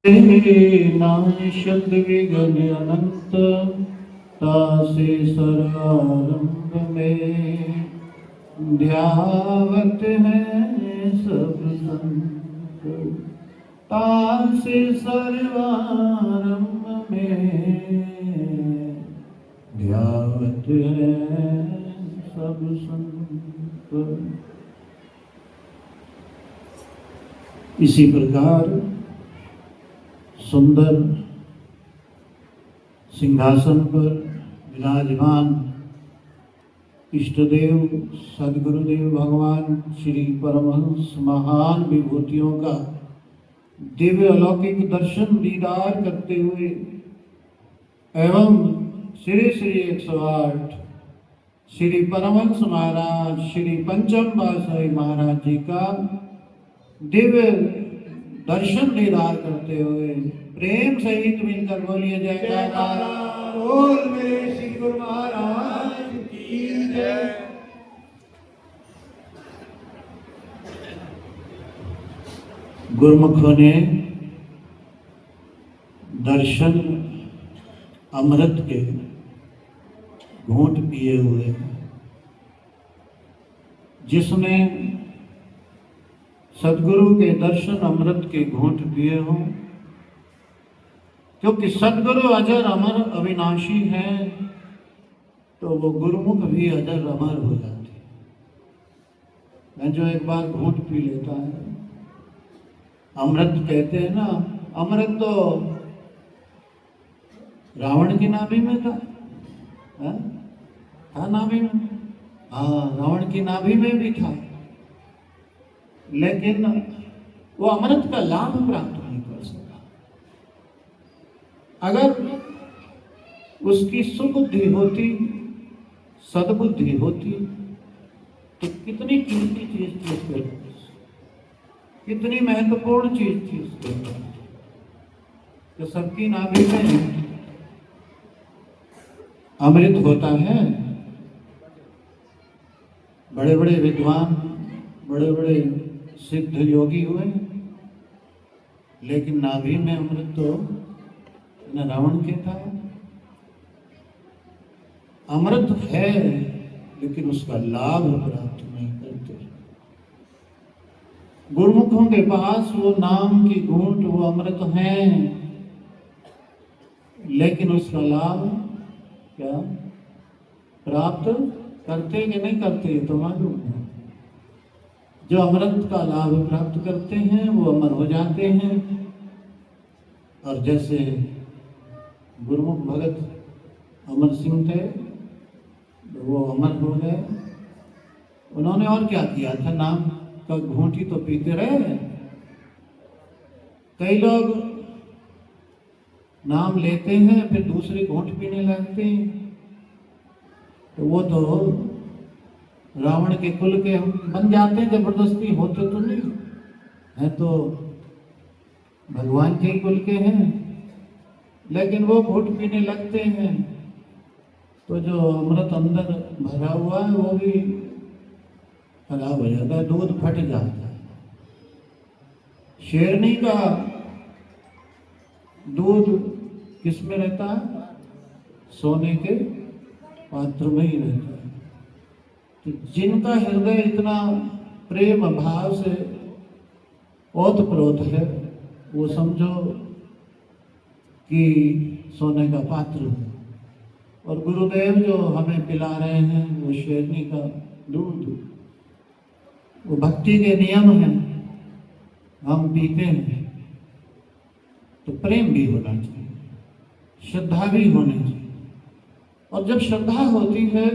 नाशद विघ्न अनंत तासे सर्वारंभ में ध्यावत है सब संत तासे सर्वारंभ में ध्यावत है सब संत। इसी प्रकार सुंदर सिंहासन पर विराजमान इष्टदेव सदगुरुदेव भगवान श्री परमहंस महान विभूतियों का दिव्य अलौकिक दर्शन दीदार करते हुए एवं श्री श्री 108 श्री परमहंस महाराज श्री पंचम पातशाही महाराज जी का दिव्य दर्शन दीदार करते हुए प्रेम सहित मिलकर बोलिए जयकारा बोल मेरे श्री गुरु महाराज की जय। गुरुमुखों ने दर्शन अमृत के घूंट पिए हुए, जिसने सदगुरु के दर्शन अमृत के घूंट पिए हों, क्योंकि सदगुरु अजर अमर अविनाशी है, तो वो गुरुमुख भी अजर अमर हो जाते हैं। मैं जो एक बार घूंट पी लेता है, अमृत कहते हैं ना, अमृत तो रावण की नाभि में था नाभि में, हाँ रावण की नाभि में भी था, लेकिन वो अमृत का लाभ प्राप्त नहीं कर सका। अगर उसकी सुबुद्धि होती, सद्बुद्धि होती, तो कितनी कीमती चीज थी उसके पास, कितनी महत्वपूर्ण चीज थी उसके पास, जो सबकी नाभि में अमृत होता है। बड़े बड़े विद्वान, बड़े बड़े सिद्ध योगी हुए, लेकिन नाभि में अमृत तो न रावण के था। अमृत है, लेकिन उसका लाभ प्राप्त नहीं करते। गुरुमुखों के पास वो नाम की घूंट, वो अमृत है, लेकिन उसका लाभ क्या प्राप्त करते कि नहीं करते, तो मालूम है। जो अमृत का लाभ प्राप्त करते हैं वो अमर हो जाते हैं। और जैसे गुरुमुख भगत अमर सिंह थे, वो अमर हो गए। उन्होंने और क्या किया था, नाम का घूंटी तो पीते रहे। कई लोग नाम लेते हैं फिर दूसरे घूंट पीने लगते हैं, तो वो तो रावण के कुल के बन जाते हैं। जबरदस्ती होते तो नहीं है, तो भगवान के ही कुल के हैं, लेकिन वो घूंट पीने लगते हैं, तो जो अमृत अंदर भरा हुआ है वो भी खराब हो जाता है, दूध फट जाता है। शेरनी का दूध किस में रहता है, सोने के पात्र में ही रहता है। तो जिनका हृदय इतना प्रेम भाव से ओतप्रोत है, वो समझो कि सोने का पात्र है। और गुरुदेव जो हमें पिला रहे हैं वो शेरनी का दूध, वो भक्ति के नियम हैं, हम पीते हैं। तो प्रेम भी होना चाहिए, श्रद्धा भी होनी चाहिए। और जब श्रद्धा होती है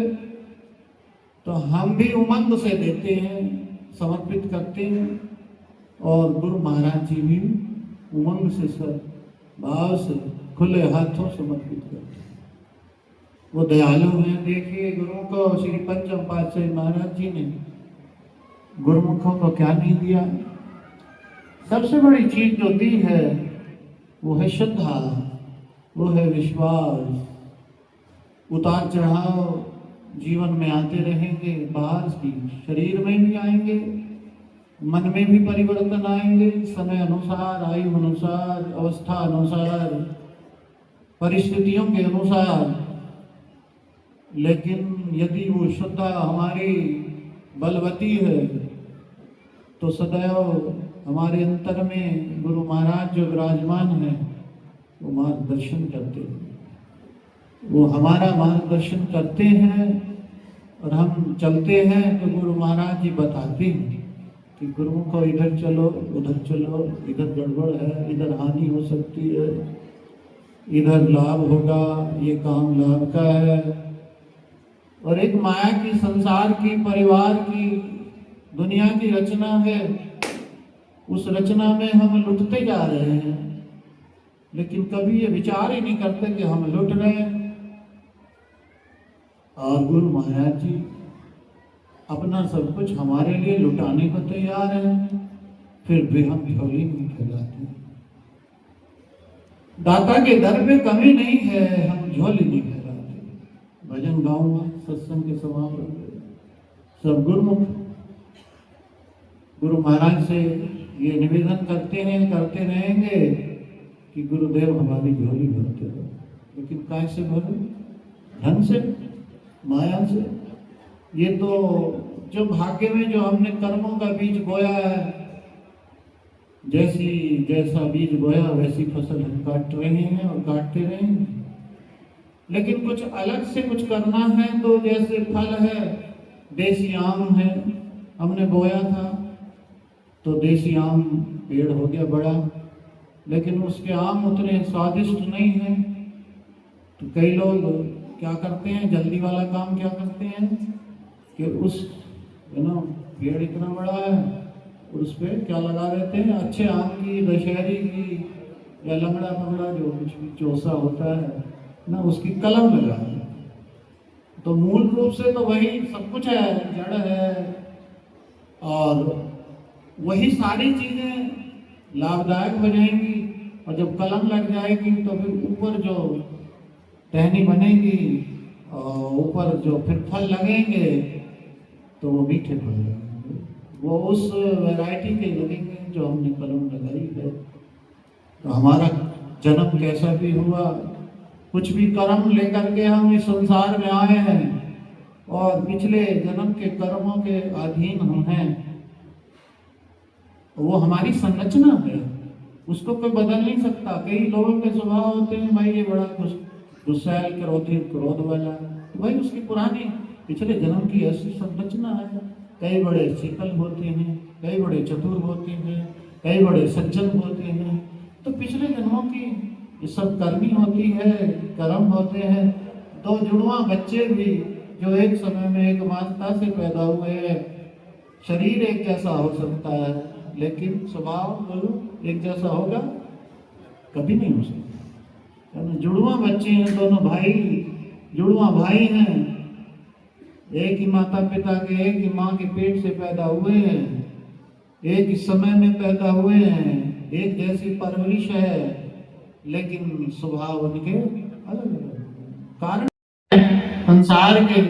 तो हम भी उमंग से देते हैं, समर्पित करते हैं, और गुरु महाराज जी भी उमंग से, सब भाव से, खुले हाथों समर्पित करते हैं। वो दयालु हैं। देखिए गुरुओं को, श्री पंचम पातशाही महाराज जी ने गुरुमुखों को क्या नहीं दिया। सबसे बड़ी चीज जो दी है वो है श्रद्धा, वो है विश्वास। उतार चढ़ाव जीवन में आते रहेंगे, बाहर भी शरीर में भी आएंगे, मन में भी परिवर्तन आएंगे, समय अनुसार, आयु अनुसार, अवस्था अनुसार, परिस्थितियों के अनुसार। लेकिन यदि वो श्रद्धा हमारी बलवती है तो सदैव हमारे अंतर में गुरु महाराज जो विराजमान है वो मार्गदर्शन करते हैं, वो हमारा मार्गदर्शन करते हैं और हम चलते हैं तो गुरु महाराज जी बताते हैं कि गुरुओं को इधर चलो, उधर चलो, इधर गड़बड़ है, इधर हानि हो सकती है, इधर लाभ होगा, ये काम लाभ का है। और एक माया की, संसार की, परिवार की, दुनिया की रचना है, उस रचना में हम लुटते जा रहे हैं, लेकिन कभी ये विचार ही नहीं करते कि हम लुट रहे हैं। और गुरु महाराज जी अपना सब कुछ हमारे लिए लुटाने को तैयार हैं, फिर भी हम झोली नहीं फैलाते। दाता के दर पे कमी नहीं है, हम झोली नहीं फैलाते। भजन गाऊंगा, सत्संग के समापन सब गुरुमुख गुरु महाराज से ये निवेदन करते हैं, करते रहेंगे कि गुरुदेव हमारी झोली भरते रहो। लेकिन कैसे भरो? धन से, माया से। ये तो जो भाग्य में जो हमने कर्मों का बीज बोया है, जैसा बीज बोया वैसी फसल हम काट रहे हैं और काटते रहेंगे। लेकिन कुछ अलग से कुछ करना है तो जैसे फल है, देसी आम है, हमने बोया था तो देसी आम पेड़ हो गया बड़ा, लेकिन उसके आम उतने स्वादिष्ट नहीं हैं। तो कई लोग क्या करते हैं, जल्दी वाला काम क्या करते हैं कि उस पेड़ इतना बड़ा है और उस पर क्या लगा देते हैं, अच्छे आम की, दशहरी की या लंगड़ा पगड़ा जो कुछ भी चौसा होता है ना, उसकी कलम लगा देते। तो मूल रूप से तो वही सब कुछ है, जड़ है, और वही सारी चीजें लाभदायक हो जाएंगी। और जब कलम लग जाएगी तो फिर ऊपर जो टहनी बनेगी और ऊपर जो फिर फल लगेंगे तो वो मीठे फल लगेंगे, वो उस वैरायटी के लगेंगे जो हमने कलम लगाई है। तो हमारा जन्म कैसा भी हुआ, कुछ भी कर्म लेकर के हम इस संसार में आए हैं और पिछले जन्म के कर्मों के अधीन हम हैं, वो हमारी संरचना है, उसको कोई बदल नहीं सकता। कई लोगों के स्वभाव होते हैं, भाई ये बड़ा गुस्सैल, क्रोधी, क्रोध वाला, तो भाई उसकी पुरानी पिछले जन्म की ऐसी संरचना है। कई बड़े शीतल होते हैं, कई बड़े चतुर होते हैं, कई बड़े सज्जन होते हैं। तो पिछले जन्मों की ये सब करनी होती है, कर्म होते हैं। दो जुड़वा बच्चे भी जो एक समय में एक माता से पैदा हुए हैं, शरीर एक जैसा हो सकता है लेकिन स्वभाव बोलो एक जैसा होगा? कभी नहीं हो सकता। जुड़वा बच्चे हैं, दोनों भाई, जुड़वा भाई हैं, एक ही माता पिता के, एक ही माँ के पेट से पैदा हुए हैं, एक ही समय में पैदा हुए हैं, एक जैसी परवरिश है, लेकिन स्वभाव उनके अलग अलग। कारण संसार के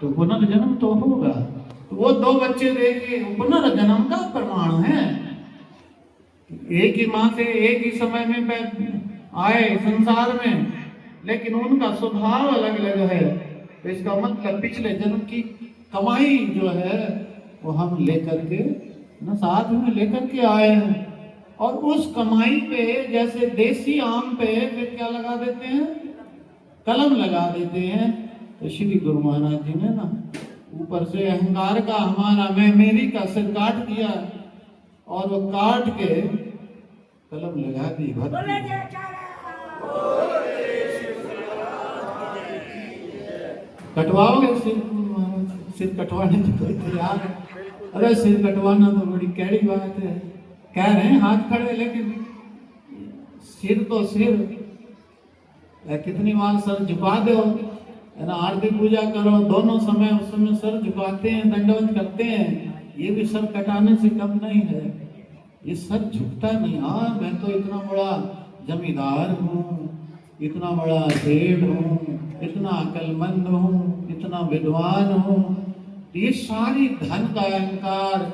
तो पुनर्जन्म तो होगा। तो वो दो बच्चे देखिए, पुनर्जन्म का प्रमाण है। एक ही माँ से एक ही समय में आए संसार में, लेकिन उनका स्वभाव अलग अलग है। तो इसका मतलब पिछले जन्म की कमाई जो है वो हम लेकर के ना साथ में लेकर के आए हैं। और उस कमाई पे जैसे देसी आम पे फिर क्या लगा देते हैं, कलम लगा देते हैं। तो श्री गुरु महाराज जी ने ना ऊपर से अहंकार का, हमारा मैं मेरी का सिर काट दिया और वो काट के कलम लगा दी भक्ति। कटवाओगे सिर कटवाने की कोई तैयार है? अरे सिर कटवाना तो बड़ी कैड़ी बात है, कह रहे हैं हाथ खड़े, लेकिन सिर तो सिर, कितनी बार सर झुका दो, है ना, आरती पूजा करो, दोनों समय उस समय सर झुकाते हैं, दंडवत करते हैं। ये भी सर कटाने से कम नहीं है, ये सर झुकता नहीं। हाँ, मैं तो इतना बड़ा जमींदार हूँ, इतना बड़ा सेठ हूँ, इतना अकलमंद हूँ, इतना विद्वान हूँ। ये सारी धन का अहंकार,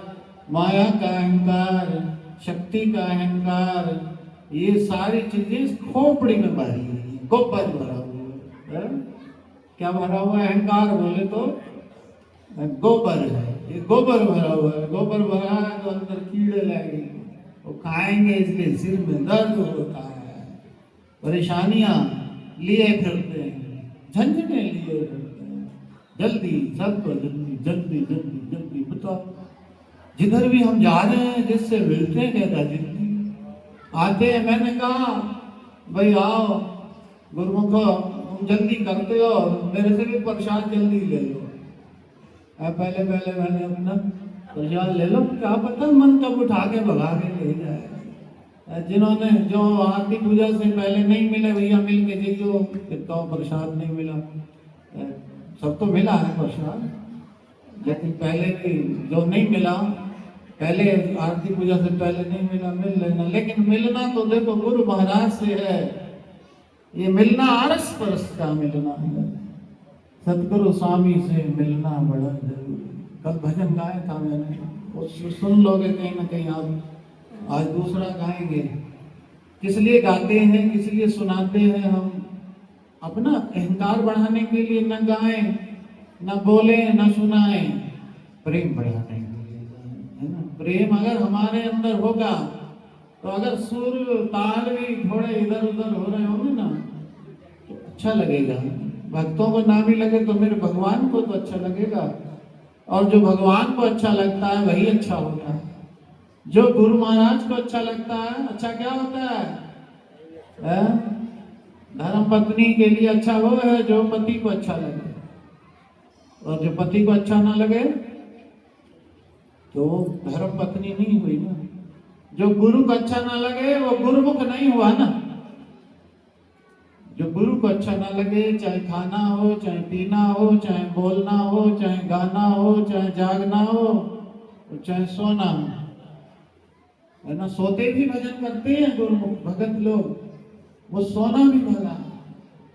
माया का अहंकार, शक्ति का अहंकार, ये सारी चीजें खोपड़ी में भरी हुई है, गोबर भरा हुआ है। क्या भरा हुआ है? अहंकार बोले तो गोबर है, ये गोबर भरा हुआ है। गोबर भरा है तो अंदर कीड़े लगेंगे, वो खाएंगे, इसलिए सिर में दर्द होता है, परेशानियां लिए फिरते हैं, झंझटें लिए फिरते हैं। जल्दी सबको जल्दी जल्दी जल्दी जल्दी बताओ। जिधर भी हम जा रहे हैं, जिससे मिलते हैं, कहता जल्दी आते हैं। मैंने कहा भाई आओ गुरुमुखो, तुम जल्दी करते हो, मेरे से भी प्रसाद जल्दी ले लो। पहले पहले मैंने अपना प्रसाद ले लो, क्या पता मन कब उठा के भगा के ले जाए। जिन्होंने जो आरती पूजा से पहले नहीं मिले, भैया मिल के देखो, फिर तो प्रसाद नहीं मिला। सब तो मिला है प्रसाद, लेकिन पहले भी जो नहीं मिला, पहले आरती पूजा से पहले नहीं मिला, मिल लेना। लेकिन मिलना तो देखो गुरु महाराज से है, ये मिलना आरस परस का मिलना है, सतगुरु स्वामी से मिलना बड़ा जरूरी। कल भजन गाया था मैंने, वो सुन लोगे कहीं ना कहीं आप। आज दूसरा गाएंगे। किस लिए गाते हैं, किस लिए सुनाते हैं हम? अपना अहंकार बढ़ाने के लिए न गाएं, न बोले, न सुनाए, प्रेम बढ़ाने के लिए, है ना। प्रेम अगर हमारे अंदर होगा तो अगर सुर ताल भी थोड़े इधर उधर हो रहे होंगे ना तो अच्छा लगेगा। भक्तों को ना भी लगे तो मेरे भगवान को तो अच्छा लगेगा, और जो भगवान को अच्छा लगता है वही अच्छा होता है। जो गुरु महाराज को अच्छा लगता है, अच्छा क्या होता है? धर्म पत्नी के लिए अच्छा वो है जो पति को अच्छा लगे, और जो पति को अच्छा ना लगे तो धर्म पत्नी नहीं हुई ना। जो गुरु को अच्छा ना लगे वो गुरुमुख नहीं हुआ ना। जो गुरु को अच्छा ना लगे, चाहे खाना हो, चाहे पीना हो, चाहे बोलना हो, चाहे गाना हो, चाहे जागना हो, चाहे सोना हो, है ना। सोते भी भजन करते हैं गुरुमुख भगत लोग, वो सोना भी भला।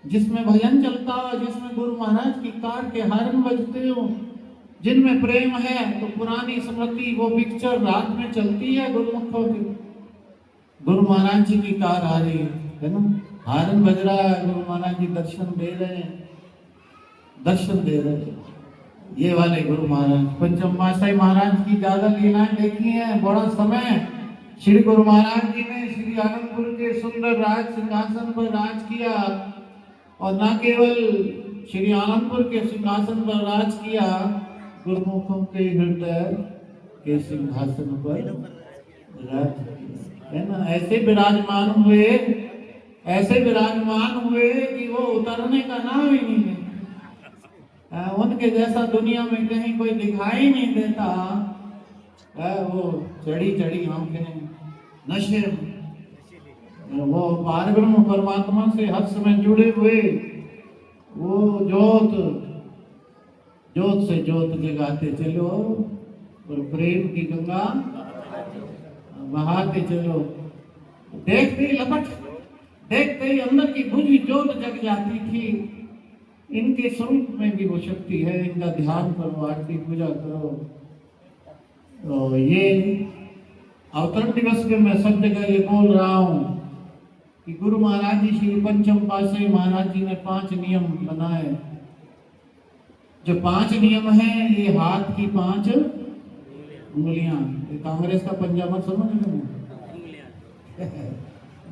जिसमें भजन चलता हो, जिसमें गुरु महाराज की कार के हारन बजते हो, जिनमें प्रेम है, तो पुरानी स्मृति वो पिक्चर रात में चलती है गुरुमुखों की। गुरु महाराज जी की कार आ रही है ना, हारन बज रहा है, गुरु महाराज जी दर्शन दे रहे हैं, दर्शन दे रहे हैं। ये वाले गुरु महाराज पंचम मासाई महाराज की ज्यादा लीलाएं देखी हैं। बड़ा समय श्री गुरु महाराज जी ने श्री आनंदपुर के सुंदर राज सिंहासन पर राज किया, और न केवल श्री आनंदपुर के सिंहासन पर राज किया, गुरुमुखों के हृदय के सिंहासन पर राज किया, है ना। ऐसे विराजमान हुए, ऐसे विराजमान हुए कि वो उतरने का नाम ही नहीं है। उनके जैसा दुनिया में कहीं कोई दिखाई नहीं देता। वो चढ़ी चढ़ी आंखें, नशे, वो पारब्रह्म परमात्मा से हर समय जुड़े हुए, वो जोत, जोत से जोत जगाते चलो, और प्रेम की गंगा बहाते चलो। देखते ही लपट, देखते ही अंदर की बुझी जोत जग जाती थी। इनके स्वरूप में भी वो शक्ति है। इनका ध्यान करो, आरती पूजा करो। तो ये अवतरण दिवस पे मैं सब जगह ये बोल रहा हूँ कि गुरु महाराज जी श्री पंचम पातशाही महाराज जी ने 5 नियम बनाए। जो 5 नियम हैं, ये हाथ की 5 उंगलियां, कांग्रेस का पंजाबा समझ लो।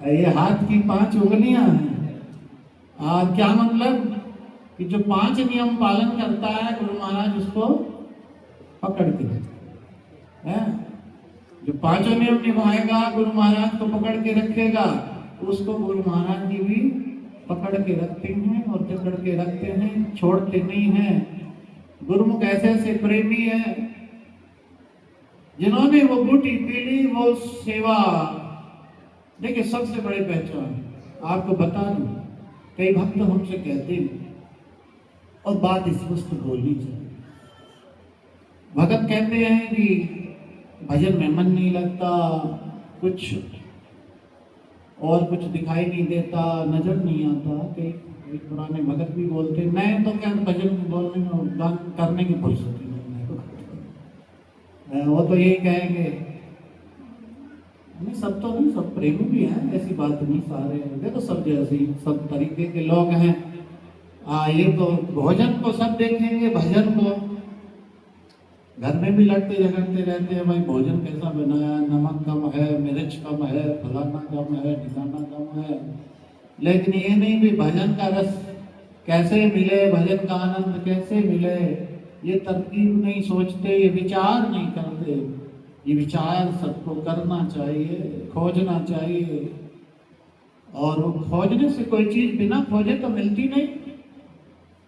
ये हाथ की 5 उंगलियां हैं। और क्या मतलब कि जो 5 नियम पालन करता है, गुरु महाराज उसको पकड़ के है। जो 5 नियम निभाएगा, गुरु महाराज को पकड़ के रखेगा, उसको गुरु महाराज जी भी पकड़ के रखते हैं, और पकड़ के रखते हैं, छोड़ते नहीं हैं। गुरुमुख ऐसे ऐसे प्रेमी है जिन्होंने वो बूटी पी ली, वो सेवा। देखिए सबसे बड़ी पहचान आपको बता दूं, कई भक्त हमसे कहते हैं, और बात स्पष्ट बोलनी चाहिए। भगत कहते हैं कि भजन में मन नहीं लगता, कुछ और कुछ दिखाई नहीं देता, नजर नहीं आता। कई पुराने भगत भी बोलते, मैं तो क्या भजन बोलने में गान करने की फुर्सत नहीं, वो तो यही कहेंगे, नहीं सब तो नहीं, सब प्रेमी भी हैं, ऐसी बात नहीं, सारे देखो सब जैसे सब तरीके के लोग हैं। ये तो भोजन को सब देखेंगे, भजन को घर में भी लड़ते झगड़ते रहते हैं, भाई भोजन कैसा बनाया, नमक कम है, मिर्च कम है, फलाना कम है, ठिकाना कम है। लेकिन ये नहीं भी भजन का रस कैसे मिले, भजन का आनंद कैसे मिले, ये तरकीब नहीं सोचते, ये विचार नहीं करते। ये विचार सबको करना चाहिए, खोजना चाहिए। और वो खोजने से कोई चीज बिना खोजे तो मिलती नहीं।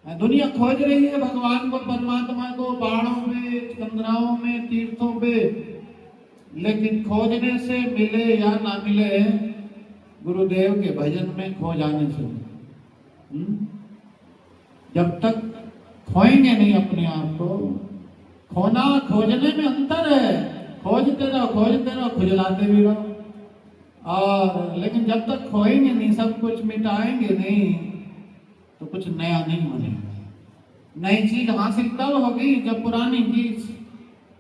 दुनिया खोज रही है भगवान को, परमात्मा को, पहाड़ों में, चंद्राओं में, तीर्थों पे, लेकिन खोजने से मिले या ना मिले, गुरुदेव के भजन में खो जाने से। जब तक खोएंगे नहीं अपने आप को, खोना खोजने में अंतर है। खोजते रहो, खुजलाते भी रहो। और लेकिन जब तक खोएंगे नहीं, सब कुछ मिटाएंगे नहीं, तो कुछ नया नहीं बनेगा। नई चीज हासिल तब होगी जब पुरानी चीज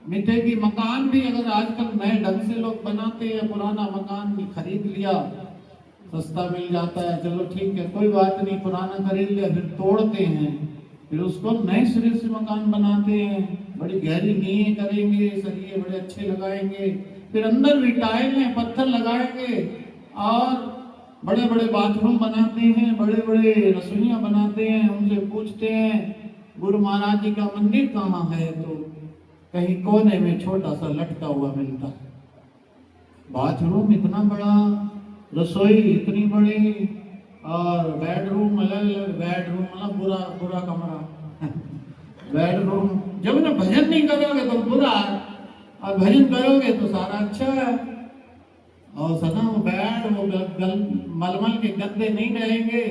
मिटेगी। मकान भी अगर आजकल नए ढंग से लोग बनाते हैं, पुराना मकान भी खरीद लिया, सस्ता मिल जाता है, चलो ठीक है कोई बात नहीं, पुराना खरीद लिया, फिर तोड़ते हैं, फिर उसको नए सिरे से मकान बनाते हैं, बड़ी गहरी नींव करेंगे, सरिये बड़े अच्छे लगाएंगे, फिर अंदर भी टाइलें पत्थर लगाएंगे, और बड़े बड़े बाथरूम बनाते हैं, बड़े बड़े रसोइयाँ बनाते हैं। उनसे पूछते हैं गुरु महाराज जी का मंदिर कहाँ है, तो कहीं कोने में छोटा सा लटका हुआ मिलता है। बाथरूम इतना बड़ा, रसोई इतनी बड़ी, और बेडरूम अलग अलग, बेडरूम मतलब बुरा बुरा कमरा बेडरूम। जब ना भजन नहीं करोगे तो बुरा, और भजन करोगे तो सारा अच्छा है। और सदा वो बेड, वो मलमल के गद्दे नहीं रहेंगे।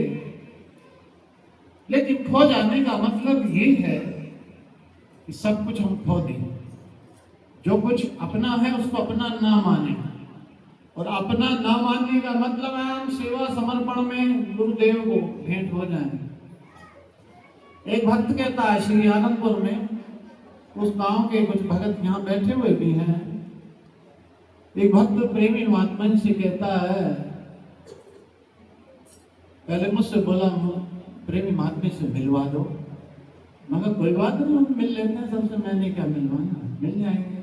लेकिन खो जाने का मतलब ये है कि सब कुछ हम खो दें। जो कुछ अपना है उसको अपना ना माने, और अपना ना मानने का मतलब है हम सेवा समर्पण में गुरुदेव को भेंट हो जाएं। एक भक्त कहता है, श्री आनंदपुर में, उस गांव के कुछ भगत यहाँ बैठे हुए भी हैं। एक भक्त प्रेमी महात्मा जी से कहता है, पहले मुझसे बोला प्रेमी महात्मा से मिलवा दो। मगर कोई बात नहीं, हम मिल लेते हैं, सबसे मैंने क्या मिलवाना, मिल जाएंगे।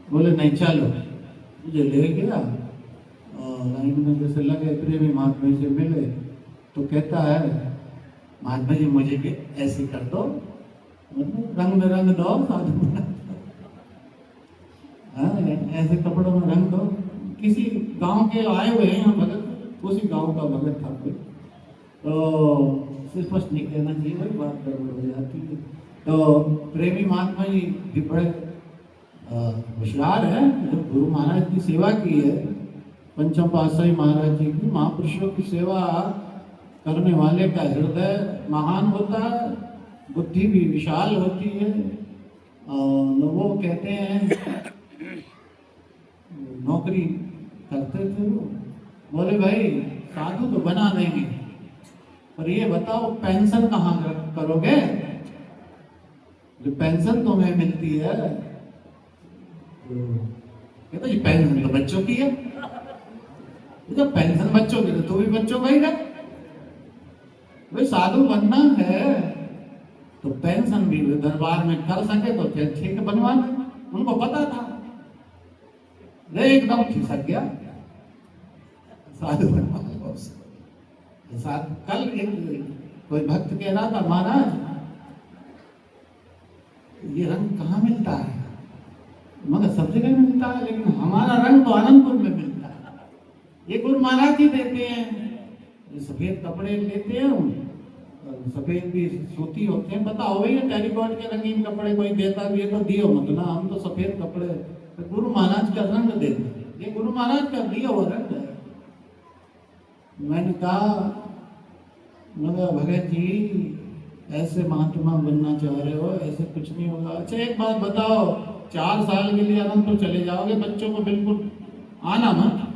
बोले नहीं चलो, मुझे ले गया और लाइन में जैसे लगे, प्रेमी महात्मा से मिले तो कहता है, महात्मा जी मुझे भी ऐसे कर दो, रंग में रंग दो, साधु ऐसे कपड़ों में रंग दो। किसी गांव के आए हुए हैं यहाँ भगत, उसी गांव का भगत था कोई, तो स्पष्ट नहीं कहना चाहिए, वही बात गड़बड़ हो जाती है। तो प्रेमी महात्मा जी भी बड़े होशियार है, जो गुरु महाराज की सेवा की है, पंचम पातशाही महाराज जी की, महापुरुषों की सेवा करने वाले का हृदय महान होता है, बुद्धि भी विशाल होती है। और वो कहते हैं, नौकरी करते थे वो, बोले भाई साधु तो बना देंगे, पर ये बताओ पेंशन कहाँ करोगे, जो पेंशन तुम्हें मिलती है। कहता ये पेंशन तो बच्चों की है, तो पेंशन बच्चों की, तो तू भी बच्चों का ही है। भाई साधु बनना है तो पेंशन भी दरबार में कर सके तो ठीक बनवा ले। उनको पता था, एकदम खिसक गया, साधु बनवा। कल एक कोई भक्त कह रहा था, महाराज ये रंग कहाँ मिलता है, मगर सब जगह मिलता है, लेकिन हमारा रंग तो आनंदपुर में मिलता है, ये गुरु महाराज जी देते हैं। ये सफेद कपड़े लेते हैं, सफेद भी सूती होते हैं, पता हो भैया टेरिकॉट के रंगीन कपड़े कोई देता भी है तो दियो मत ना, हम तो सफेद कपड़े, तो गुरु महाराज का रंग देते हैं, ये गुरु महाराज का दिया हुआ रंग है। मैंने कहा, मगर भगत जी ऐसे महात्मा बनना चाह रहे हो, ऐसे कुछ नहीं होगा। अच्छा एक बात बताओ, 4 साल के लिए अनंतपुर चले जाओगे, बच्चों को बिल्कुल आना मत,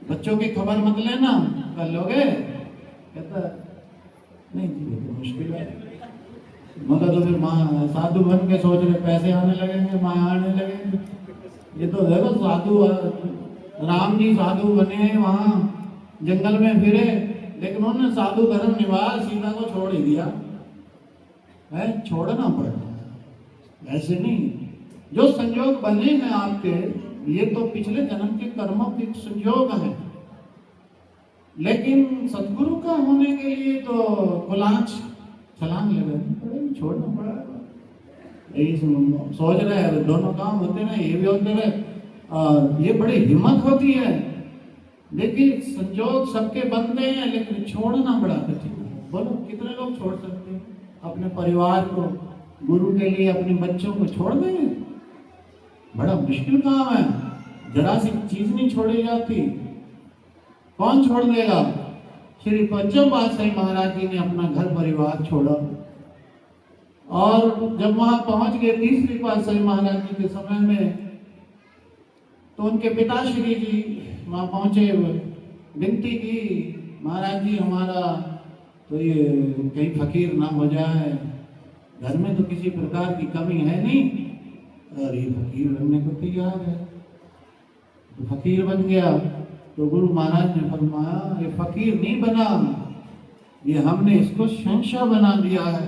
बच्चों की खबर मत लेना, कर लोगे? कहता नहीं जी ये तो मुश्किल है। मगर तो फिर माँ साधु बन के सोच रहे पैसे आने लगेंगे, माँ आने लगेंगे। ये तो देखो साधु, राम जी साधु बने वहाँ जंगल में फिरे, लेकिन उन्होंने साधु धर्म निभा, सीता को छोड़ ही दिया है। छोड़ना पड़ता है, ऐसे नहीं। जो संयोग बने हैं आपके, ये तो पिछले जन्म के कर्मों के संयोग हैं, लेकिन सदगुरु का होने के लिए तो कुलांच छलांग लगानी पड़ेगी, छोड़ना पड़ेगा। यही सोच रहे हैं, दोनों काम होते रहे, ये भी होते रहे, और ये बड़ी हिम्मत होती है। देखिए संजोग सबके बनते हैं, लेकिन छोड़ना बड़ा कठिन है। बोलो कितने लोग छोड़ सकते हैं अपने परिवार को, गुरु के लिए अपने बच्चों को छोड़ देंगे? बड़ा मुश्किल काम है, जरा सी चीज नहीं छोड़ी जाती। कौन छोड़ देगा? श्री पंचम पातशाही महाराज जी ने अपना घर परिवार छोड़ा, और जब वहां पहुंच गए तीसरी पातशाही महाराज जी के समय में, तो उनके पिताश्री जी वहां पहुंचे, विनती की, महाराज जी हमारा तो ये कहीं फकीर ना हो जाए, घर में तो किसी प्रकार की कमी है नहीं, और ये फकीर बनने को तैयार है। तो फकीर बन गया, तो गुरु महाराज ने फरमाया ये फकीर नहीं बना, ये हमने इसको शहंशाह बना दिया है।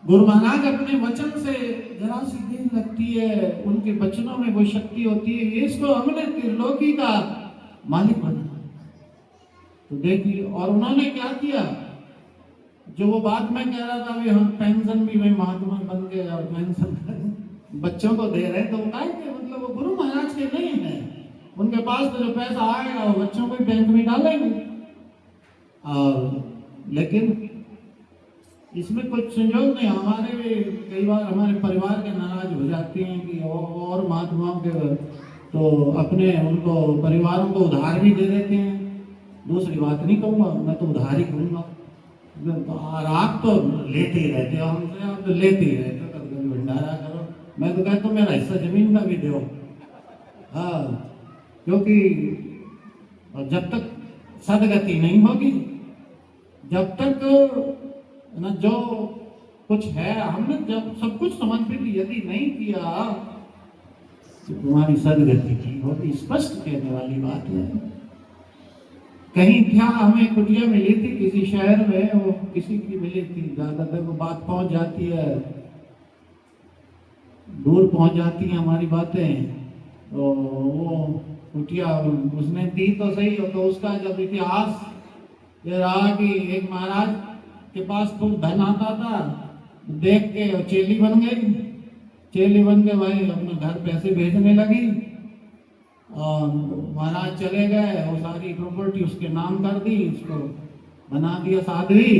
गुरु महाराज अपने वचन से जरा सी देर लगती है, उनके वचनों में वो शक्ति होती है, इसको हमने त्रिलोकी का मालिक बना। तो देखिए, और उन्होंने क्या किया, जो वो बात में कह रहा था, हम पेंशन भी वही महात्मा बन गए और पेंशन बच्चों को दे रहे, तो मतलब वो गुरु महाराज के नहीं है, उनके पास तो जो पैसा आएगा वो बच्चों को बैंक में डालेंगे। और लेकिन इसमें कुछ संयोग नहीं, हमारे भी कई बार हमारे परिवार के नाराज हो जाते हैं कि और महात्माओं के तो अपने उनको परिवारों को उधार भी दे देते हैं। दूसरी बात नहीं कहूँगा, मैं तो उधार ही कहूँगा। और आप तो लेते ही रहते हो हमसे, आप तो लेते ही रहते हो, कभी भंडारा करो। मैं तो कहता हूँ मेरा हिस्सा जमीन का भी दो। हाँ, क्योंकि जब तक सदगति नहीं होगी, जब तक ना जो कुछ है, हमने जब सब कुछ समर्पित यदि नहीं किया, तो तुम्हारी सदगति की होगी। स्पष्ट कहने वाली बात है। कहीं क्या हमें कुटिया मिली थी किसी शहर में, वो किसी की मिली थी, ज्यादा देर को बात पहुंच जाती है, दूर पहुंच जाती है हमारी बातें। तो वो कुटिया उसने दी तो सही, तो उसका जब इतिहास ये रहा कि एक महाराज के पास खूब धन आता था, देख के चेली बन गई, चेली बन के भाई अपने घर पैसे भेजने लगी, और महाराज चले गए, वो सारी प्रॉपर्टी उसके नाम कर दी, उसको बना दिया साध्वी,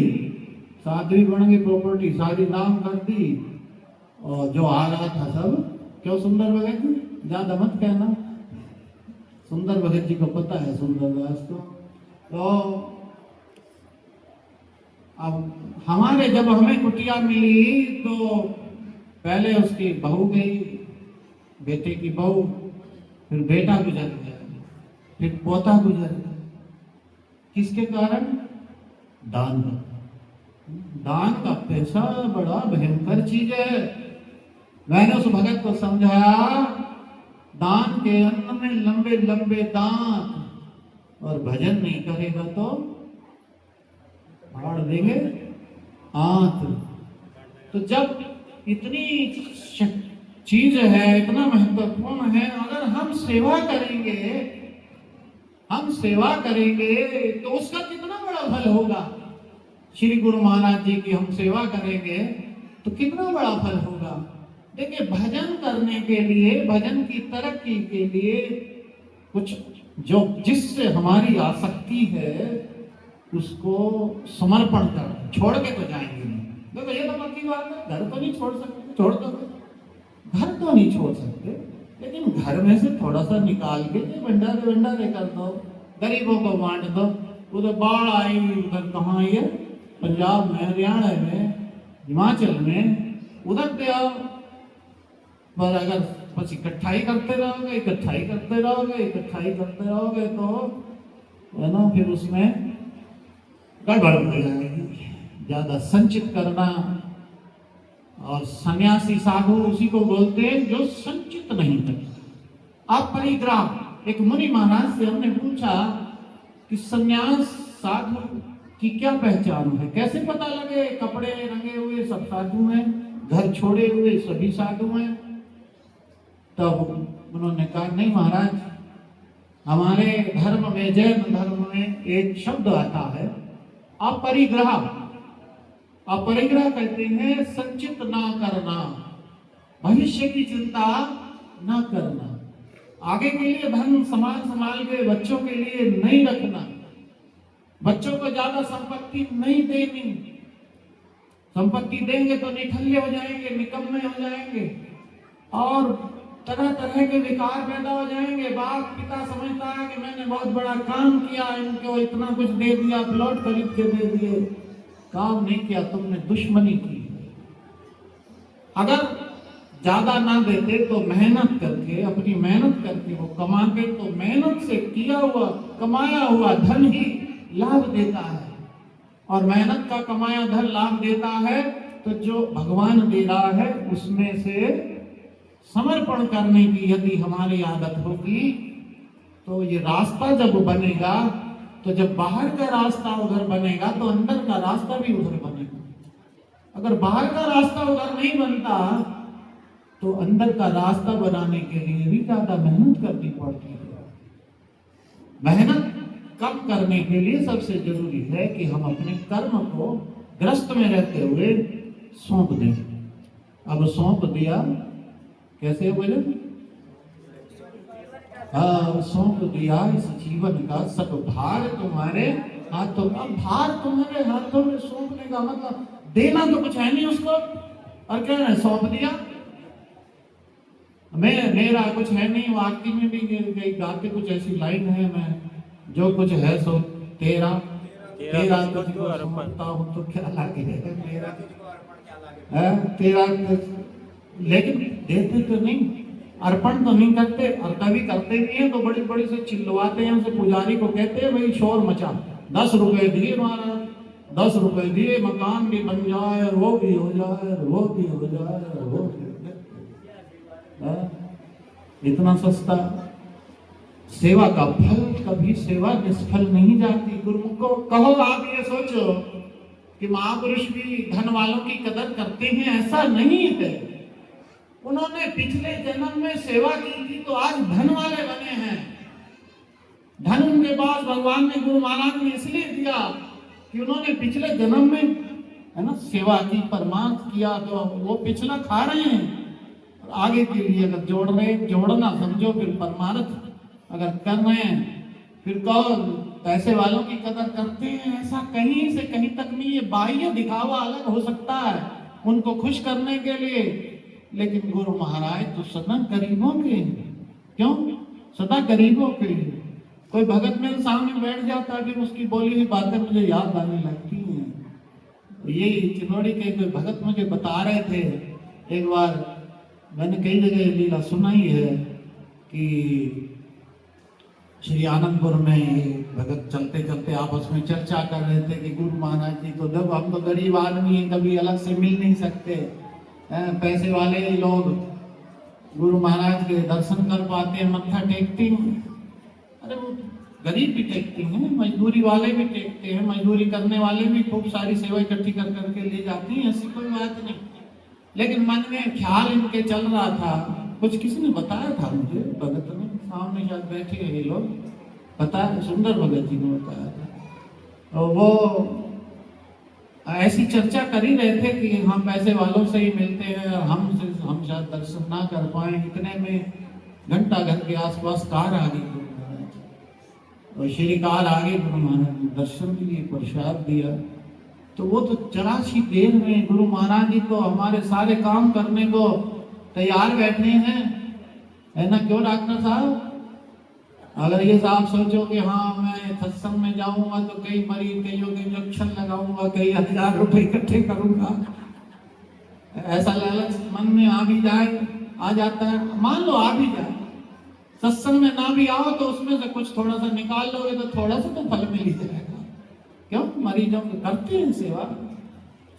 साध्वी बन गई, प्रॉपर्टी सारी नाम कर दी, और जो आ रहा था सब, क्यों सुंदर भगत जी, ज्यादा मत कहना, सुंदर भगत जी को पता है सुंदरदास को। तो अब हमारे जब हमें कुटिया मिली, तो पहले उसकी बहू गई, बेटे की बहू, फिर बेटा गुजर गया, फिर पोता गुजर गया। किसके कारण? दान का। दान का पैसा बड़ा भयंकर चीज है। मैंने उस भगत को समझाया, दान के अन्न में लंबे लंबे दांत, और भजन नहीं करेगा तो फाड़ देंगे आंत। तो जब इतनी चीज है, इतना महत्वपूर्ण है, अगर हम सेवा करेंगे, हम सेवा करेंगे तो उसका कितना बड़ा फल होगा। श्री गुरु महाराज जी की हम सेवा करेंगे तो कितना बड़ा फल होगा। देखिए, भजन करने के लिए, भजन की तरक्की के लिए कुछ जो जिससे हमारी आसक्ति है उसको समर्पण कर, छोड़ के तो जाएंगे नहीं। देखो ये तो पक्की बात है, घर तो नहीं छोड़ सकते, छोड़ दो, घर तो नहीं छोड़ सकते, लेकिन घर में से थोड़ा सा निकाल के भंडारे भंडारे कर दो, गरीबों को बांट दो। उधर बाढ़ आई, उधर कहाँ आई है, पंजाब में, हरियाणा में, हिमाचल में, उधर पे आओ। पर अगर बस इकट्ठाई करते रहोगे, इकट्ठाई करते रहोगे, इकट्ठाई करते रहोगे, तो है ना, फिर उसमें गड़बड़ हो जाएगी। ज्यादा संचित करना। और सन्यासी साधु उसी को बोलते हैं जो संचित नहीं करता। अपरिग्रह। एक मुनि महाराज से हमने पूछा कि सन्यास साधु की क्या पहचान है, कैसे पता लगे कपड़े रंगे हुए सब साधु हैं, घर छोड़े हुए सभी साधु हैं? तब उन्होंने कहा नहीं महाराज, हमारे धर्म में, जैन धर्म में एक शब्द आता है अपरिग्रह। अपरिग्रह कहते हैं संचित ना करना, भविष्य की चिंता ना करना, आगे के लिए धन संभाल के बच्चों के लिए नहीं रखना, बच्चों को ज्यादा संपत्ति नहीं देनी। संपत्ति देंगे तो निठल्ले हो जाएंगे, निकम्मे हो जाएंगे और तरह तरह के विकार पैदा हो जाएंगे। बाप पिता समझता है कि मैंने बहुत बड़ा काम किया, इनको इतना कुछ दे दिया, प्लॉट खरीद के दे दिए। काम नहीं किया, तुमने दुश्मनी की। अगर ज्यादा ना देते तो मेहनत करके, अपनी मेहनत करके वो कमाते, तो मेहनत से किया हुआ कमाया हुआ धन ही लाभ देता है। और मेहनत का कमाया धन लाभ देता है तो जो भगवान दे रहा है उसमें से समर्पण करने की यदि हमारी आदत होगी तो ये रास्ता जब बनेगा, तो जब बाहर का रास्ता उधर बनेगा तो अंदर का रास्ता भी उधर बनेगा। अगर बाहर का रास्ता उधर नहीं बनता तो अंदर का रास्ता बनाने के लिए भी ज्यादा मेहनत करनी पड़ती है। मेहनत कम करने के लिए सबसे जरूरी है कि हम अपने कर्म को ग्रस्त में रहते हुए सौंप दें। अब सौंप दिया, कैसे बोले? हाँ, सौंप दिया इस जीवन का सब भार तुम्हारे हाथों। अब भार तुम्हारे हाथों में सौंपने का मतलब देना तो कुछ है नहीं उसको, और क्या है, सौंप दिया। मेरा कुछ है नहीं। वाक्य में भी गई गाते कुछ ऐसी लाइन है, मैं जो कुछ है सो तेरा तुझको समझता हूँ तो क्या लागे मेरा है तेरा। लेकिन देते तो नहीं, अर्पण तो नहीं करते, और कभी करते भी हैं तो बड़ी बड़ी से चिल्लवाते हैं। उसे पुजारी को कहते हैं भाई शोर मचा, 10 रुपए दिए महाराज, 10 रुपए दिए, मकान भी बन जाए, वो भी हो जाए, वो भी हो जाए, वो भी इतना सस्ता। सेवा का फल, कभी सेवा निष्फल नहीं जाती। गुरुमुख को कहो आप ये सोचो कि महापुरुष भी धन वालों की कदर करते हैं, ऐसा नहीं है। उन्होंने पिछले जन्म में सेवा की थी तो आज धन वाले बने हैं। धन उनके पास भगवान ने, गुरु महाराज ने इसलिए दिया कि उन्होंने पिछले जन्म में, है ना, सेवा की, परमार्थ किया, तो वो पिछला खा रहे हैं। आगे के लिए अगर जोड़ना समझो, फिर परमार्थ अगर कर रहे हैं, फिर कहो पैसे वालों की कदर करते हैं, ऐसा कहीं से कहीं तक नहीं। ये बाह्य दिखावा अलग हो सकता है उनको खुश करने के लिए, लेकिन गुरु महाराज तो सदा गरीबों के। क्यों सदा गरीबों के? कोई भगत मेरे सामने बैठ जाता है, फिर उसकी बोली हुई बातें मुझे याद आने लगती हैं। ये चिनोड़ी के कोई भगत मुझे बता रहे थे, एक बार मैंने कई जगह लीला सुनाई है कि श्री आनंदपुर में भगत चलते चलते आपस में चर्चा कर रहे थे कि गुरु महाराज जी को, जब हम तो गरीब आदमी हैं, कभी अलग से मिल नहीं सकते, पैसे वाले लोग गुरु महाराज के दर्शन कर पाते हैं, मत्था टेकते हैं। अरे वो गरीब भी टेकते हैं, मजदूरी वाले भी टेकते हैं, मजदूरी करने वाले भी खूब सारी सेवा इकट्ठी कर करके ले जाती हैं, ऐसी कोई बात नहीं। लेकिन मन में ख्याल इनके चल रहा था, कुछ किसी ने बताया था मुझे, भगत ने सामने शायद बैठे हैं ये लोग, बताया, सुंदर भगत जी ने बताया था। और वो ऐसी चर्चा कर ही रहे थे कि हम पैसे वालों से ही मिलते हैं, हम शायद दर्शन ना कर पाए। इतने में घंटा घर के आसपास कार आ गई, और श्री कार आ गई, गुरु महाराज ने दर्शन के लिए प्रसाद दिया। तो वो तो जरा सी देर में गुरु महाराज जी तो हमारे सारे काम करने को तैयार बैठे हैं, है ना? क्यों डॉक्टर साहब? अगर ये साहब सोचो कि हाँ मैं सत्संग में जाऊंगा तो कई मरीज, कईयों के इंजेक्शन लगाऊंगा, कई 1000 रुपए इकट्ठे करूंगा, ऐसा लालच मन में आ भी जाए, आ जाता है। मान लो आ भी जाए, सत्संग में ना भी आओ तो उसमें से कुछ थोड़ा सा निकाल लोगे तो थोड़ा सा तो फल मिल ही जाएगा। क्यों? मरीजों को करते हैं सेवा,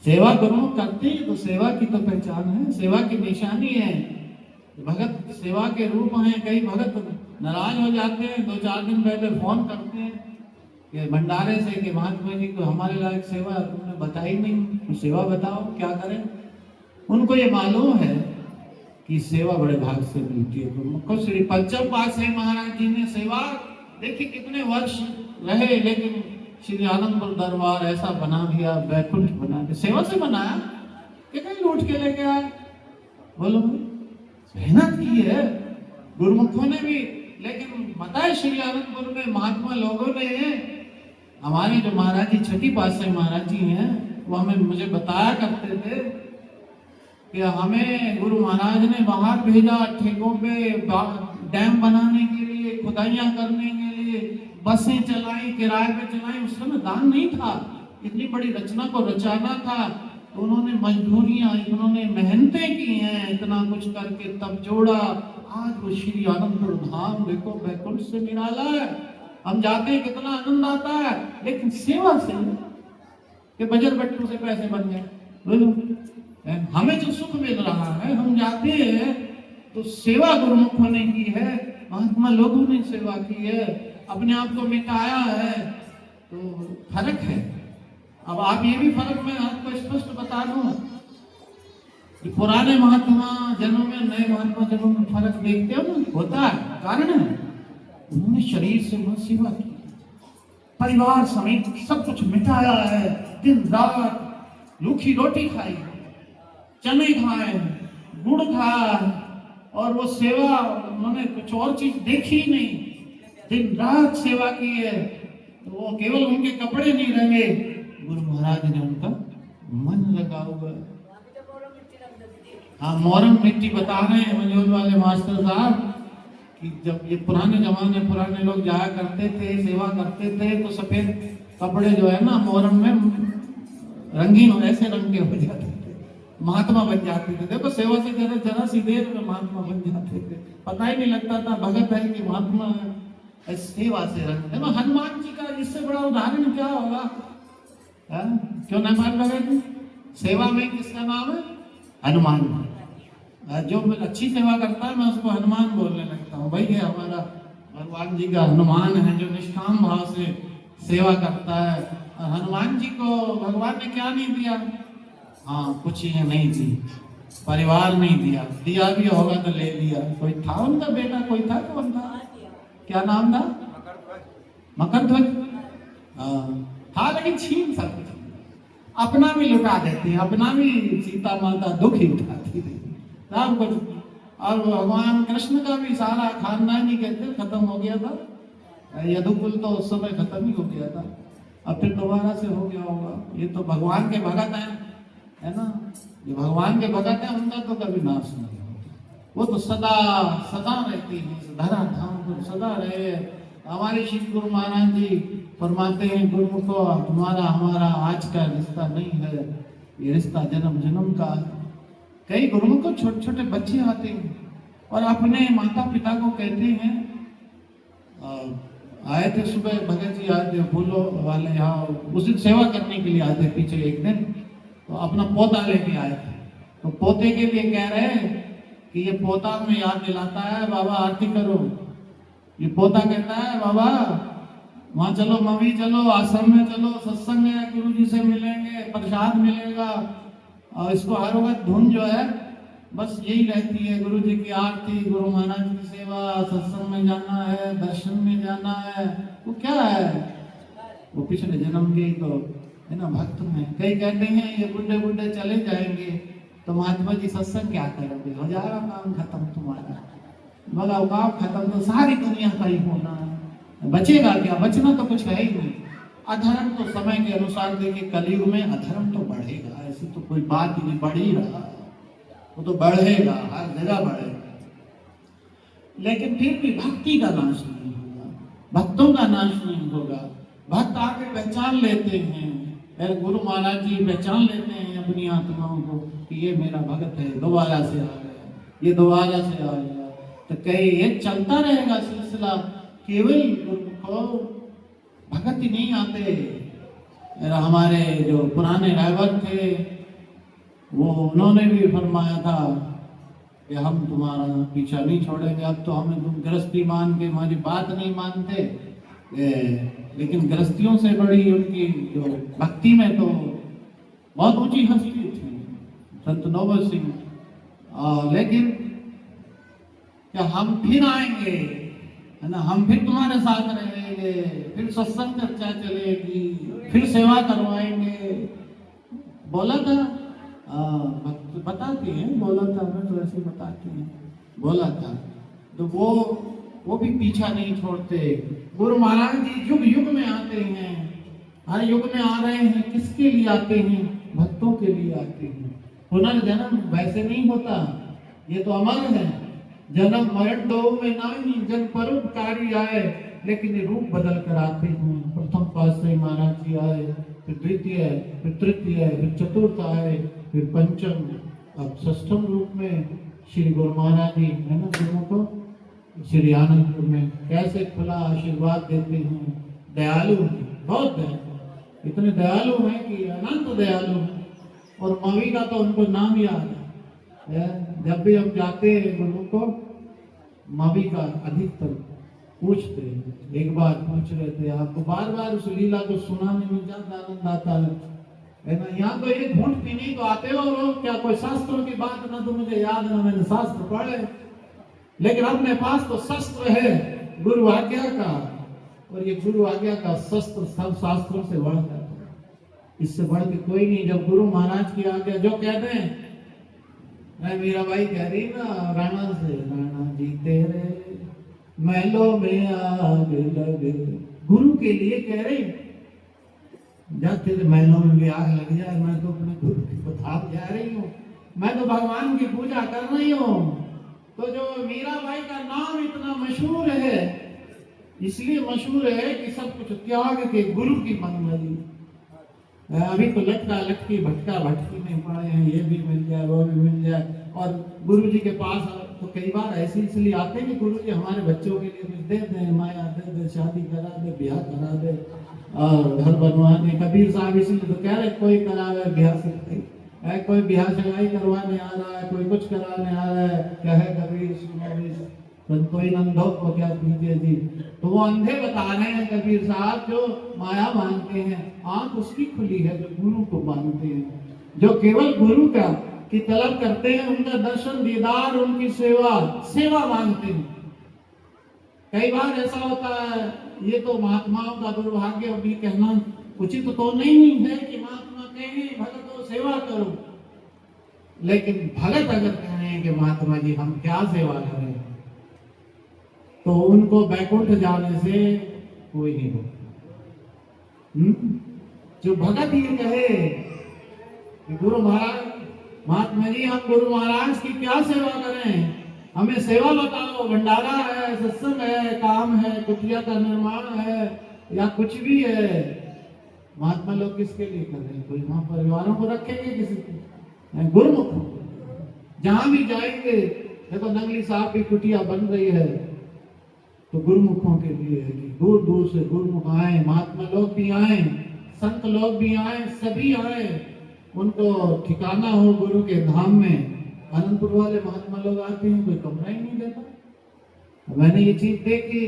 सेवा गुरुमुख करते हैं तो सेवा की तो पहचान है, सेवा की निशानी है। भगत सेवा के रूप हैं। कई भगत नाराज हो जाते हैं, 2-4 दिन पहले फोन करते हैं कि भंडारे से कि महात्मा जी को हमारे लायक सेवा तुमने बताई नहीं, तो सेवा बताओ क्या करें। उनको ये मालूम है कि सेवा बड़े भाग से मिलती है। तो श्री पंचम पातशाही महाराज जी ने सेवा देखिए कितने वर्ष रहे, लेकिन श्री आनंदपुर दरबार ऐसा बना दिया, बैकुंठ बना दिया। सेवा से बनाया कि कहीं लूट के लेके आए? बोलो, मेहनत की है गुरुमुखों ने भी। लेकिन बताए श्री आनंदपुर में महात्मा लोगों ने, हमारे जो महाराज जी छठी पातशाही महाराज जी हैं, वो हमें मुझे बताया करते थे कि हमें गुरु महाराज ने बाहर भेजा ठेकों पे डैम बनाने के लिए, खुदाइयां करने के लिए, बसें चलाई, किराए पे चलाई। उस समय दान नहीं था, इतनी बड़ी रचना को रचाना था, तो उन्होंने मजदूरियां, उन्होंने मेहनतें की हैं, इतना कुछ करके तब जोड़ा। आज वो श्री आनंदपुर धाम देखो बैकुंठ से निराला है। हम जाते हैं कितना आनंद आता है, लेकिन सेवा से कि बजर बट्टू से पैसे बन गए। बोलो, हमें जो सुख मिल रहा है, हम जाते हैं तो सेवा गुरुमुखों ने की है, महात्मा लोगों ने सेवा की है, अपने आप को मिटाया है, तो फर्क है। अब आप ये भी फर्क मैं आपको स्पष्ट बता दूं कि पुराने महात्मा जन्म में नए महात्मा जन्म में फर्क देखते हो ना, होता है। कारण है उन्होंने शरीर से बहुत सेवा की, परिवार समेत सब कुछ मिटाया है, दिन रात रूखी रोटी खाई, चने खाए, गुड़ खाया, और वो सेवा उन्होंने कुछ और चीज देखी ही नहीं, दिन रात सेवा की है। तो वो केवल उनके कपड़े नहीं रंगे, गुरु महाराज ने उनका मन लगा हुआ है। हाँ, मोरम मिट्टी बता रहे हैं मंजूर वाले मास्टर साहब कि जब ये पुराने जमाने पुराने लोग जाया करते थे, सेवा करते थे, तो सफेद कपड़े जो है ना मोरम में रंगीन ऐसे रंग के हो जाते थे, महात्मा बन जाते थे। देखो सेवा से जरा सी देर में महात्मा बन जाते थे, पता ही नहीं लगता था भगत है कि महात्मा है। सेवा से रंग देखो, हनुमान जी का इससे बड़ा उदाहरण क्या होगा? क्यों नहीं मान रहे? सेवा में किसका नाम है? हनुमान। जो अच्छी सेवा करता है मैं उसको हनुमान बोलने लगता हूँ। भाई ये हमारा भगवान जी का हनुमान है, जो निष्काम भाव से सेवा करता है। हनुमान जी को भगवान ने क्या नहीं दिया? हाँ, कुछ चीजें नहीं दी, परिवार नहीं दिया, दिया भी होगा तो ले लिया। कोई था उनका बेटा, कोई था, कौन था, क्या नाम था? मकरध्वज था, लेकिन छीन सब कुछ, अपना भी लुटा देते हैं, अपना भी सीता माता दुख ही उठाती थी सब कुछ। और भगवान कृष्ण का भी सारा खानदान ही कहते खत्म हो गया था, यदुकुल तो उस समय खत्म ही हो गया था, अब फिर दोबारा से हो गया होगा। ये तो भगवान के भगत हैं, है ना, ये भगवान के भगत हैं, उनका तो कभी नाश नहीं होता, वो तो सदा सदा रहती है, धरा धाम पर सदा रहे। हमारे श्री गुरु महाराज जी फरमाते हैं, गुरुमुखो तुम्हारा हमारा आज का रिश्ता नहीं है, ये रिश्ता जन्म जन्म का है। कई गुरुमुख को छोटे छोटे बच्चे आते हैं और अपने माता पिता को कहते हैं, आए थे सुबह भगत जी आए थे फूलों वाले यहाँ, उस दिन सेवा करने के लिए आए थे पीछे एक दिन, तो अपना पोता लेके आए थे। तो पोते के लिए कह रहे हैं कि ये पोता हमें याद दिलाता है, बाबा आरती करो। ये पोता कहता है, बाबा वहाँ चलो, मम्मी चलो, आश्रम में चलो, सत्संग है, गुरु जी से मिलेंगे, प्रसाद मिलेगा। और इसको हर वक्त धुन जो है बस यही रहती है, गुरु जी की आरती, गुरु महाराज की सेवा, सत्संग में जाना है, दर्शन में जाना है। वो क्या है? वो पिछले जन्म के तो है ना भक्त में। कई कहते हैं ये बुढ़े बुढ़े चले जाएंगे तो महात्मा जी सत्संग क्या करोगे, हो जाएगा काम खत्म तुम्हारा, मगर काम खत्म तो सारी दुनिया का ही होना है, बचेगा क्या? बचना तो कुछ है ही नहीं। अधर्म तो समय के अनुसार देखिए, कलयुग में अधर्म तो बढ़ेगा, ऐसी तो कोई बात ही नहीं, बढ़ ही रहा, वो तो बढ़ेगा, हर जगह बढ़ेगा। लेकिन फिर भी भक्ति का नाश नहीं होगा, भक्तों का नाश नहीं होगा। भक्त आके पहचान लेते हैं, गुरु महाराज जी पहचान लेते हैं अपनी आत्माओं को कि ये मेरा भक्त है, दोबारा से आ गया, ये दोबारा से आ गया। तो कई ये चलता रहेगा सिलसिला, केवल गुरु को भगत ही नहीं आते। हमारे जो पुराने ड्राइवर थे वो उन्होंने भी फरमाया था कि हम तुम्हारा पीछा नहीं छोड़ेंगे, अब तो हमें तुम गृहस्थी मान के हमारी बात नहीं मानते। लेकिन गृहस्थियों से बड़ी उनकी जो भक्ति में तो बहुत ऊंची हस्ती थी संत नौबत सिंह। लेकिन क्या हम फिर आएंगे, है ना, हम फिर तुम्हारे साथ रहेंगे, फिर सत्संग चर्चा चलेगी, फिर सेवा करवाएंगे, बोला था। बताते हैं, बोला था, मैं तो ऐसे बताते हैं, बोला था। तो वो भी पीछा नहीं छोड़ते। गुरु महाराज जी युग युग में आते हैं, हर युग में आ रहे हैं। किसके लिए आते हैं? भक्तों के लिए आते हैं। पुनर्जन्म वैसे नहीं होता, ये तो अमर है। जन्म मरण दो में नाही, जन परोपकारी आए, लेकिन ये रूप बदल कर आते हैं। प्रथम पातशाही महाराज जी आए, फिर द्वितीय, फिर तृतीय, फिर चतुर्थ आए, फिर पंचम, अब षष्ठम रूप में श्री गुरु महाराज जी, है ना, गुरुओं को श्री आनंदपुर में कैसे खुला आशीर्वाद देते हैं। दयालु, बहुत दयालु, इतने दयालु हैं कि अनंत दयालु हैं। और मवी का तो उनको नाम याद है। जब भी हम जाते हैं गुरु को, मवी का अधिकतर पूछते हैं। एक बार पूछ रहे थे, आपको बार बार उस लीला को सुनाने में ज्यादा आनंद आता है ना। यहाँ तो एक घूंट पीने तो आते हो, क्या कोई शास्त्रों की बात ना तो मुझे याद ना मैंने शास्त्र पढ़े, लेकिन अपने पास तो शस्त्र है गुरु आज्ञा का। और ये गुरु आज्ञा का शस्त्र सब शास्त्रों से बढ़ जाता है, इससे बढ़ के कोई नहीं। जब गुरु महाराज की आज्ञा, जो कहते हैं, मैं मीरा बाई कह रही ना राणा से, राणा जी तेरे महलों में आग लगे, गुरु के लिए कह रही। जब तेरे महलों में भी आग लग जाए, मैं तो अपने गुरु की बता जा रही हूँ, मैं तो भगवान की पूजा कर रही हूँ। तो जो मीराबाई का नाम इतना मशहूर है, इसलिए मशहूर है कि सब कुछ त्याग के गुरु की मन लगी। अभी तो लटका लटकी भटका भटकी में पड़े हैं, ये भी मिल जाए वो भी मिल जाए। और गुरु जी के पास तो कई बार ऐसे इसलिए आते हैं कि गुरु जी हमारे बच्चों के लिए कुछ दे दें, माया दे दे, शादी करा दे, ब्याह करा दे, और घर बनवा दे। कबीर साहब इसलिए तो कह रहे कोई करावे ब्याह से, कोई ब्याह सगाई करवाने आ रहा है, कोई कुछ कराने आ रहा है, क्या है कबीर सुनो, कोई नंदो को क्या कीजिए जी। तो वो अंधे बता रहे हैं कबीर साहब, जो माया मानते हैं, आंख उसकी खुली है जो गुरु को मानते हैं, जो केवल गुरु का की तलब करते हैं, उनका दर्शन दीदार, उनकी सेवा सेवा मानते हैं। कई बार ऐसा होता है, ये तो महात्माओं का दुर्भाग्य भी कहना उचित तो नहीं है कि महात्मा कहें भगत सेवा करो, लेकिन भगत अगर कहें कि महात्मा जी हम क्या सेवा करें, तो उनको बैकुंठ जाने से कोई नहीं रोकता। जो भगत ये कहे कि गुरु महाराज, महात्मा जी हम गुरु महाराज की क्या सेवा करें, हमें सेवा बताओ, भंडारा है, सत्संग है, काम है, कुटिया का निर्माण है, या कुछ भी है। महात्मा लोग किसके लिए कर रहे हैं? कोई वहां परिवारों को रखेंगे, किसी को गुरुमुख जहां भी जाएंगे। देखो नंगली साहब की कुटिया बन रही है, तो गुरुमुखों के लिए है कि दूर दूर से गुरुमुख आए, महात्मा लोग भी आए, संत लोग भी आए, सभी आए, उनको ठिकाना हो गुरु के धाम में। आनंदपुर वाले महात्मा लोग आते हैं, कोई कमरा ही नहीं देता। मैंने ये चीज देखी,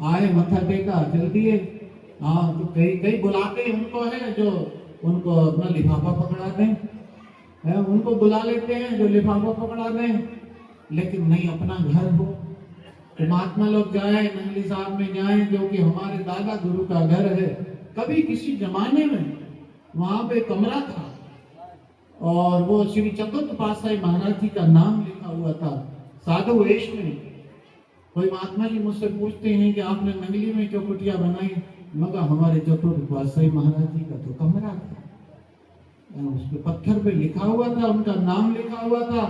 आए मत्था टेका चल दिए। हाँ, तो कई कई बुलाते उनको है जो उनको अपना लिफाफा पकड़ा दें, उनको बुला लेते हैं जो लिफाफा पकड़ा दें, लेकिन नहीं अपना घर हो। तो महात्मा लोग जाए, नंगली साहब में जाए, जो कि हमारे दादा गुरु का घर है। कभी किसी जमाने में वहां पे कमरा था, और वो श्री चतुर्थ पातशाही महाराज जी का नाम लिखा हुआ था साधु वेश में। कोई महात्मा जी मुझसे पूछते हैं कि आपने नंगली में क्यों कुटिया बनाई? मगर हमारे चतुर्थ पातशाही महाराज जी का तो कमरा था, उस पे पत्थर पे लिखा हुआ था, उनका नाम लिखा हुआ था।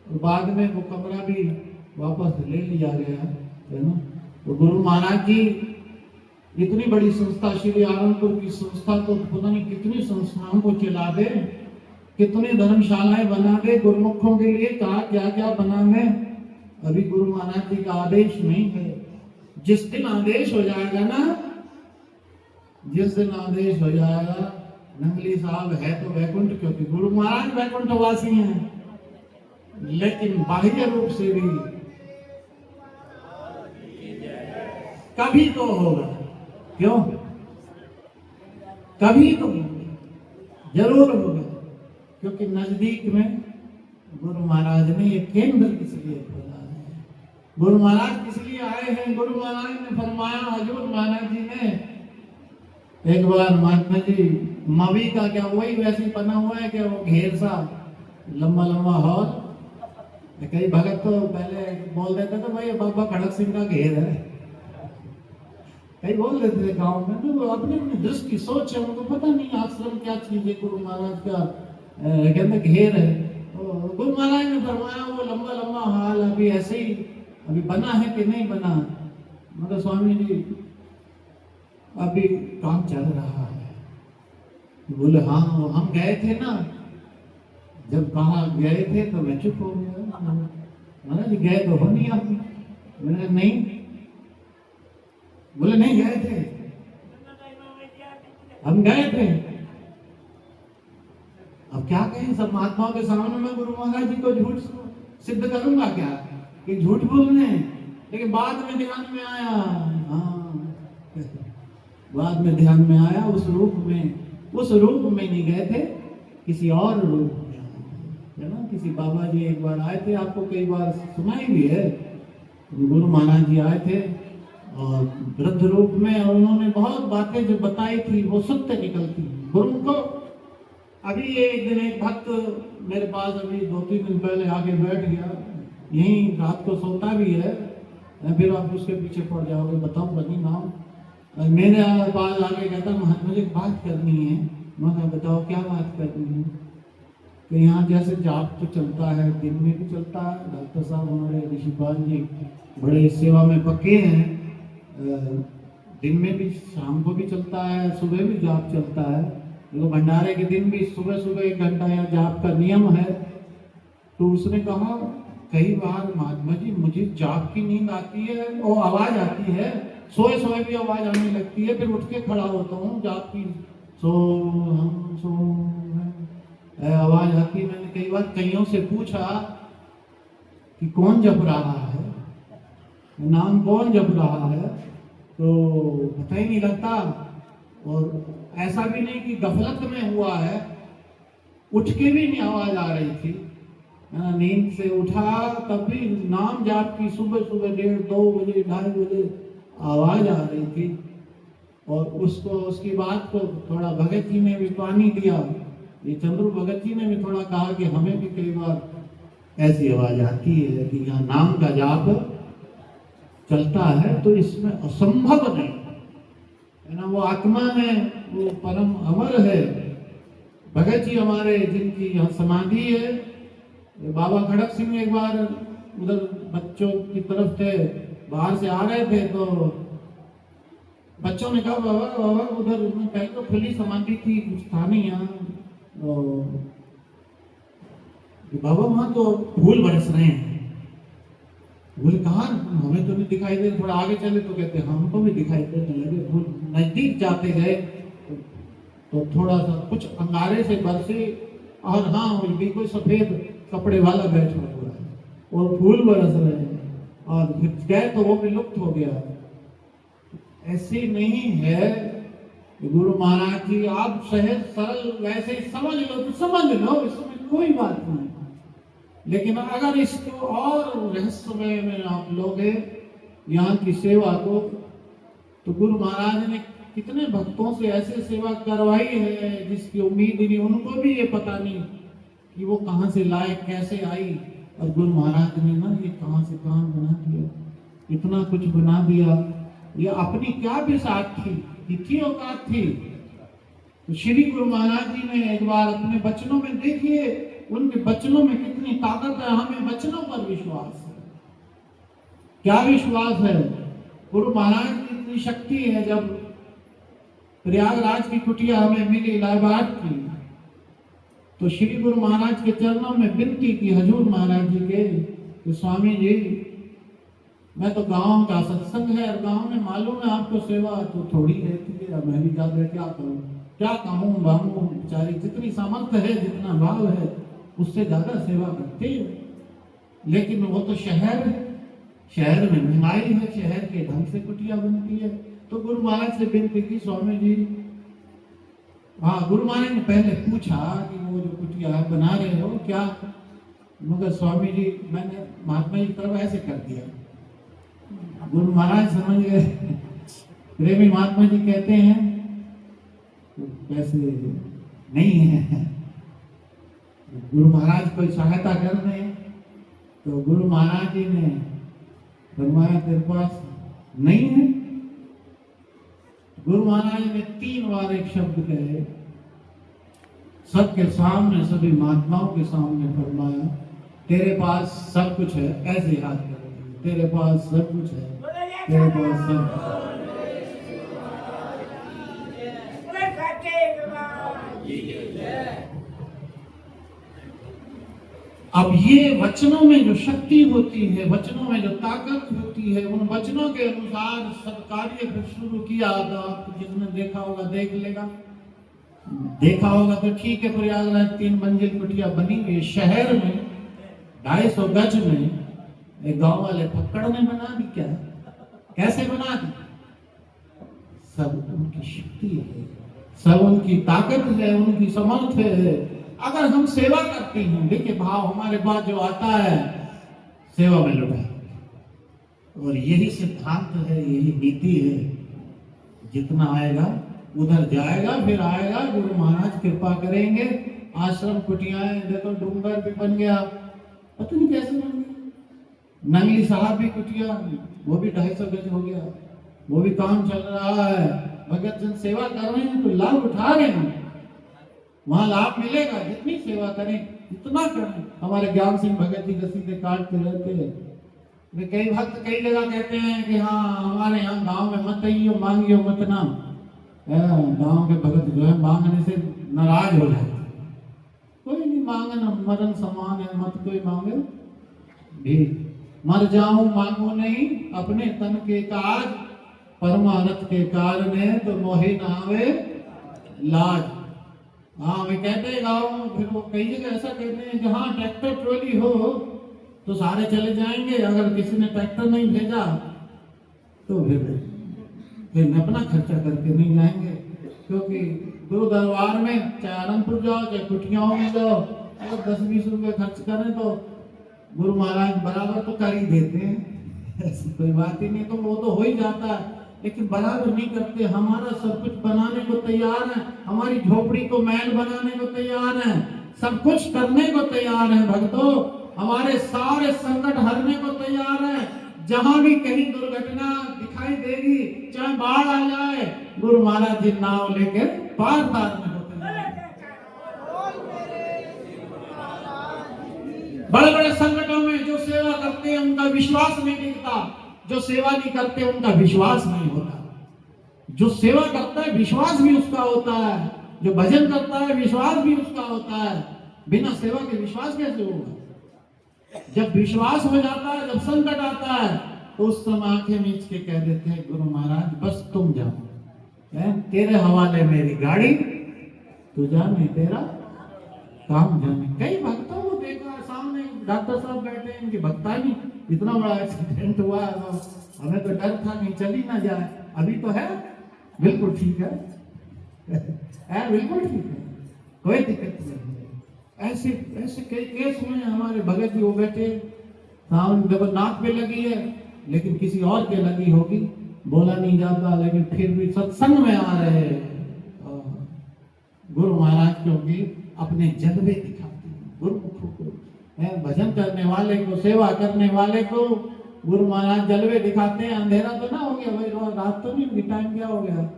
और बाद में वो कमरा भी वापस ले लिया गया, है ना। तो गुरु महाराज जी इतनी बड़ी संस्था, श्री आनंदपुर की संस्था, तो पता नहीं कितनी संस्थाओं को चला दे, कितनी धर्मशालाएं बना दे गुरुमुखों के लिए, कहा क्या क्या बना दे। अभी गुरु महाराज जी का आदेश नहीं है। जिस दिन आदेश हो जाएगा ना, जिस दिन आदेश हो जाएगा, नंगली साहब है तो वैकुंठ, क्योंकि गुरु महाराज वैकुंठवासी हैं, लेकिन बाह्य रूप से भी कभी तो होगा। क्यों? कभी तो जरूर होगा, क्योंकि नजदीक में गुरु महाराज ने ये केंद्र किस लिए खोला है। गुरु महाराज किस लिए आए हैं? गुरु महाराज ने फरमाया, हजूर महाराज जी ने एक बार, महात्मा जी मवी का क्या वही वैसे ही बना हुआ है कि वो घेर सा लंबा लंबा हॉल, कई भगत तो पहले बोल देते थे भाई बाबा खड़क सिंह का घेर है, कई बोल देते थे गांव में। तो अपनी अपनी दृष्टि सोच है, उनको पता नहीं आश्रम क्या चीज है, गुरु महाराज का कहते घेर है। तो गुरु महाराज ने फरमाया वो लंबा लंबा हॉल अभी ऐसे ही अभी बना है कि नहीं बना? मतलब स्वामी जी अभी काम चल रहा है। बोले हाँ हम गए थे ना, जब कहा गए थे तो मैं चुप हो गया। महाराज गए तो हो नहीं आप? मैंने नहीं। बोले नहीं गए थे, हम गए थे। अब क्या कहें, सब महात्माओं के सामने मैं गुरु महाराज जी को झूठ सिद्ध करूंगा क्या कि झूठ बोल रहे हैं? लेकिन बाद में ध्यान में आया, हाँ बाद में ध्यान में आया उस रूप में नहीं गए थे, किसी और रूप में है ना। किसी बाबा जी एक बार आए थे, आपको कई बार सुनाई भी है, गुरु महाराज जी आए थे और वृद्ध रूप में, और उन्होंने बहुत बातें जो बताई थी वो सत्य निकलती गुरु को। अभी एक दिन एक भक्त मेरे पास अभी 2-3 दिन पहले आके बैठ गया, यहीं रात को सोता भी है, फिर आप उसके पीछे पड़ जाओगे, बताओ बनी नाम। मेरे पास आके कहता महात्मा जी बात करनी है। मैं बताओ क्या बात करनी है? तो यहाँ जैसे जाप तो चलता है, दिन में भी चलता है, डॉक्टर साहब हमारे ऋषिपाल जी बड़े सेवा में पक्के हैं, दिन में भी शाम को भी चलता है, सुबह भी जाप चलता है। तो भंडारे के दिन भी सुबह सुबह 1 घंटा या जाप का नियम है। तो उसने कहा कई बार महात्मा जी मुझे जाप की नींद आती है और आवाज आती है, सोए सोए भी आवाज आने लगती है, फिर उठ के खड़ा होता हूँ, जाप की सो आवाज आती है। मैंने कई बार कईयों से पूछा कि कौन जप रहा है, नाम कौन जप रहा है, तो पता ही नहीं लगता। और ऐसा भी नहीं कि गफलत में हुआ है, उठ के भी नहीं आवाज आ रही थी, नींद से उठा तब भी नाम जाप की सुबह सुबह 1:30-2 बजे 2:30 बजे आवाज आ रही थी। और उसको उसकी बात को थोड़ा भगत जी ने भी पानी दिया, ये चंद्रू भगत जी ने भी थोड़ा कहा कि हमें भी कई बार ऐसी आवाज आती है कि यहाँ नाम का जाप चलता है, तो इसमें असंभव नहीं है ना। वो आत्मा में वो परम अमर है। भगत जी हमारे जिनकी यहाँ समाधि है, बाबा खड़क सिंह एक बार उधर बच्चों की तरफ थे, बाहर से आ रहे थे, तो बच्चों ने कहा बाबा बाबा उधर कहीं तो खुली समाधि थी, कुछ था नहीं यहाँ, बाबा वहां तो फूल बरस रहे हैं। बोले कहाँ? हमें तो नहीं दिखाई दे। थोड़ा आगे चले तो कहते हमको भी दिखाई देने लगे फूल। नजदीक जाते गए तो थोड़ा सा कुछ अंगारे से बरसे, और हाँ भी कोई सफेद कपड़े वाला बैठा हुआ है और फूल बरस रहे हैं, और फिर गए तो वो भी लुप्त हो गया। ऐसी नहीं है गुरु महाराज जी, आप सहज सरल वैसे ही समझ लो तो समझ लो, इसमें कोई बात नहीं। लेकिन अगर इसको और रहस्यमय में आप लोगे यहाँ की सेवा को, तो गुरु महाराज ने कितने भक्तों से ऐसे सेवा करवाई है जिसकी उम्मीद ही नहीं, उनको भी ये पता नहीं कि वो कहाँ से लाए, कैसे आई। और गुरु महाराज ने ना ये कहाँ से कहाँ बना दिया, इतना कुछ बना दिया। ये अपनी क्या बिसात थी, इतनी औकात थी। तो श्री गुरु महाराज जी ने एक बार अपने बचनों में, देखिए उनके बचनों में कितनी ताकत है। हमें बचनों पर विश्वास है, क्या विश्वास है। गुरु महाराज की इतनी शक्ति है। जब प्रयागराज की कुटिया हमें मिली इलाहाबाद की, तो श्री गुरु महाराज के चरणों में विनती की हजूर महाराज जी के कि स्वामी जी मैं तो गांव का सत्संग है और गांव में मालूम है आपको सेवा तो थोड़ी रहती है, मैं भी जाकर क्या करूं। क्या कहूँ बाहूँ, बेचारी जितनी सामर्थ्य है, जितना भाव है, उससे ज्यादा सेवा करते हैं। लेकिन वो तो शहर में महंगाई है, शहर के ढंग से कुटिया बनती है। तो गुरु महाराज से विनती की, स्वामी जी, हाँ, गुरु महाराज ने पहले पूछा कि वो जो कुटिया बना रहे हो क्या, मगर स्वामी जी मैंने महात्मा जी की तरफ ऐसे कर दिया। गुरु महाराज समझ गए, प्रेमी महात्मा जी कहते हैं वैसे नहीं है। गुरु महाराज कोई सहायता कर रहे हैं तो गुरु महाराज जी ने फरमाया तेरे पास नहीं है। गुरु महाराज ने 3 बार एक शब्द कहे, सबके सामने, सभी महात्माओं के सामने फरमाया, तेरे पास सब कुछ है। ऐसे याद करो, तेरे पास सब कुछ है, तेरे पास सब कुछ है। अब ये वचनों में जो शक्ति होती है, वचनों में जो ताकत होती है, उन वचनों के अनुसार सब कार्य फिर शुरू किया। तो आप जिसने देखा होगा देख लेगा, देखा होगा तो ठीक है। प्रयागराज 3 मंजिल कुटिया बनी हुई शहर में, 250 गज में। एक गांव वाले पकड़ ने बना दी। क्या, कैसे बना दी? सब उनकी शक्ति है, सब उनकी ताकत है, उनकी समर्थ है। अगर हम सेवा करते हैं, देखिए भाव हमारे पास जो आता है सेवा में लुटा, और यही सिद्धांत है, यही नीति है। जितना आएगा उधर जाएगा, फिर आएगा। गुरु महाराज कृपा करेंगे। आश्रम कुटियाएं देखो, डूंगर भी बन गया, पता नहीं कैसे बन गया। नंगली साहब भी कुटिया, वो भी 250 गज हो गया, वो भी काम चल रहा है। भगत जन सेवा कर रहे हैं तो लाभ उठा रहे हैं, वहां लाभ मिलेगा। जितनी सेवा करें जितना करें। हमारे ज्ञान सिंह भगत जी रसीदे काटते रहते हैं। कई भक्त कई जगह कहते हैं कि हाँ हमारे यहाँ गांव में मत आइयो, मांगियो मत ना। गांव के भगत जो है मांगने से नाराज हो जाते हैं। कोई नहीं मांगना, मरण समान है, मत कोई मांगे भी। मर जाऊं मांगो नहीं, अपने तन के काज, परमारथ के कारण तो मोहे न आवे लाज। हाँ वे कहते हैं गाँव में, फिर वो कई जगह ऐसा कहते हैं जहाँ ट्रैक्टर ट्रॉली हो तो सारे चले जाएंगे, अगर किसी ने ट्रैक्टर नहीं भेजा तो फिर अपना खर्चा करके नहीं जाएंगे। क्योंकि गुरु दरबार में चाहे आनंदपुर जाओ चाहे कुटियाओं में जाओ, अगर 10-20 रुपए खर्च करें तो गुरु महाराज बराबर तो कर ही देते हैं, ऐसी कोई बात ही नहीं। तो वो तो हो ही जाता है, लेकिन बराबर नहीं करते। हमारा सब कुछ बनाने को तैयार है, हमारी झोपड़ी को महल बनाने को तैयार है, सब कुछ करने को तैयार है भक्तों। हमारे सारे संकट हरने को तैयार है। जहां भी कहीं दुर्घटना दिखाई देगी, चाहे बाढ़ आ जाए, गुरु महाराज जी नाव लेकर पार तारने को तैयार। बड़े बड़े संकटों में जो सेवा करते हैं उनका विश्वास नहीं दिखता, जो सेवा नहीं करते उनका विश्वास नहीं होता। जो सेवा करता है विश्वास भी उसका होता है, जो भजन करता है विश्वास भी उसका होता है। बिना सेवा के विश्वास कैसे होगा? जब विश्वास हो जाता है, जब संकट आता है, तो उस समय आंखें मीच के कह देते हैं गुरु महाराज बस तुम जाओ, तेरे हवाले मेरी गाड़ी, तू जाने तेरा काम जाने। कई भक्तों को देखा, सामने डॉक्टर साहब बैठे हैं, इनकी भक्तानी, इतना बड़ा एक्सीडेंट हुआ है, हमें तो डर था कहीं चली ना जाए। अभी तो है बिल्कुल ठीक है, बिल्कुल ठीक है, कोई दिक्कत नहीं। ऐसे ऐसे कई केस हुए हमारे भगत जी, वो बैठे सामने, देखो नाक पे लगी है लेकिन किसी और के लगी होगी, बोला नहीं जाता, लेकिन फिर भी सत्संग में आ रहे हैं। गुरु महाराज क्योंकि अपने जलवे दिखाते हैं गुरुमुखों को, भजन करने वाले को, सेवा करने वाले को गुरु महाराज जलवे दिखाते हैं। अंधेरा तो ना हो गया भाई, रात तो नहीं, टाइम क्या हो गया?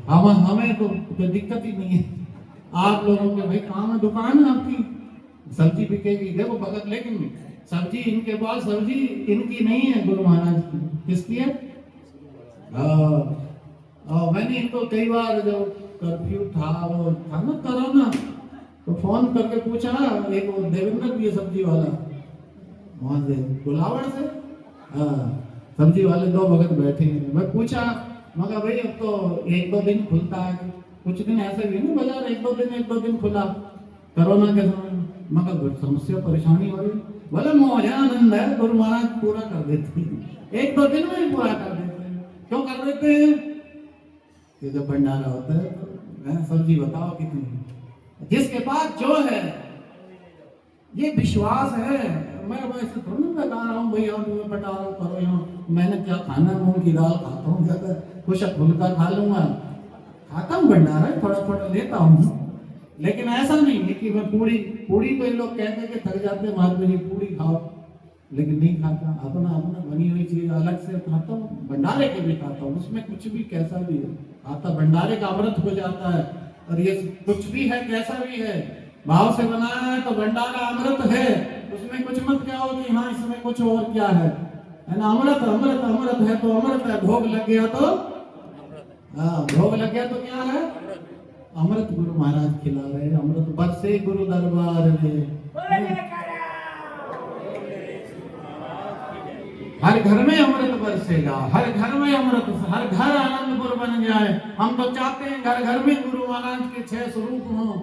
हमें तो कोई दिक्कत ही नहीं है। आप लोगों के भाई काम है, दुकान है आपकी, सब्जी बिकेगी, देखो भगत, लेकिन सब्जी इनके पास, सब्जी इनकी नहीं है, गुरु महाराज की। किसकी है? मैंने इनको कई बार, जो कर्फ्यू था, वो था ना कोरोना, तो फोन करके पूछा, एक वो देवेंद्र भी है सब्जी वाला, वहां से गुलावड़ से, सब्जी वाले 2 भगत बैठे हैं। मैं पूछा मगर भाई अब तो एक दो दिन खुलता है, कुछ दिन ऐसे भी ना बाजार एक दो दिन खुला कोरोना के समय, मगर कुछ समस्या परेशानी हो रही, बोले मौज आनंद है, गुरु महाराज पूरा कर देते हैं, एक दो दिन में ही पूरा कर देते हैं। क्यों कर देते हैं? कि जब भंडारा होता है तो सब्जी बताओ कितनी, जिसके पास जो है ये विश्वास है। मैं वैसे थोड़ी बता रहा हूँ भैया तुम्हें पटा रहा हूँ करो यहाँ, मैंने क्या खाना, मूंग की दाल खाता हूँ, ज्यादा कुछ फुल्का खा लूंगा, खाता हूँ भंडारा थोड़ा थोड़ा लेता हूँ, लेकिन ऐसा नहीं है कि मैं पूरी तो ये लोग कहते कि थक जाते हैं महाराज जी पूरी खाओ, लेकिन नहीं खाता, अपना अपना बनी हुई चीज अलग से खाता हूँ, भंडारे के भी खाता हूँ, उसमें कुछ भी कैसा भी है आता भंडारे का अमृत हो जाता है। और ये कुछ भी है कैसा भी है भाव से बनाया है तो भंडारा अमृत है, उसमें कुछ मत क्या हो कि हाँ इसमें कुछ और क्या है ना, अमृत अमृत अमृत है तो अमृत है, भोग लग गया तो हाँ भोग लग गया तो क्या है अमृत, गुरु महाराज खिला रहे अमृत बरसे गुरु दरबार में, हर घर में अमृत बरसेगा, हर घर में अमृत, हर घर आनंदपुर बन जाए। हम तो चाहते हैं घर घर में गुरु महाराज के 6 स्वरूप हों,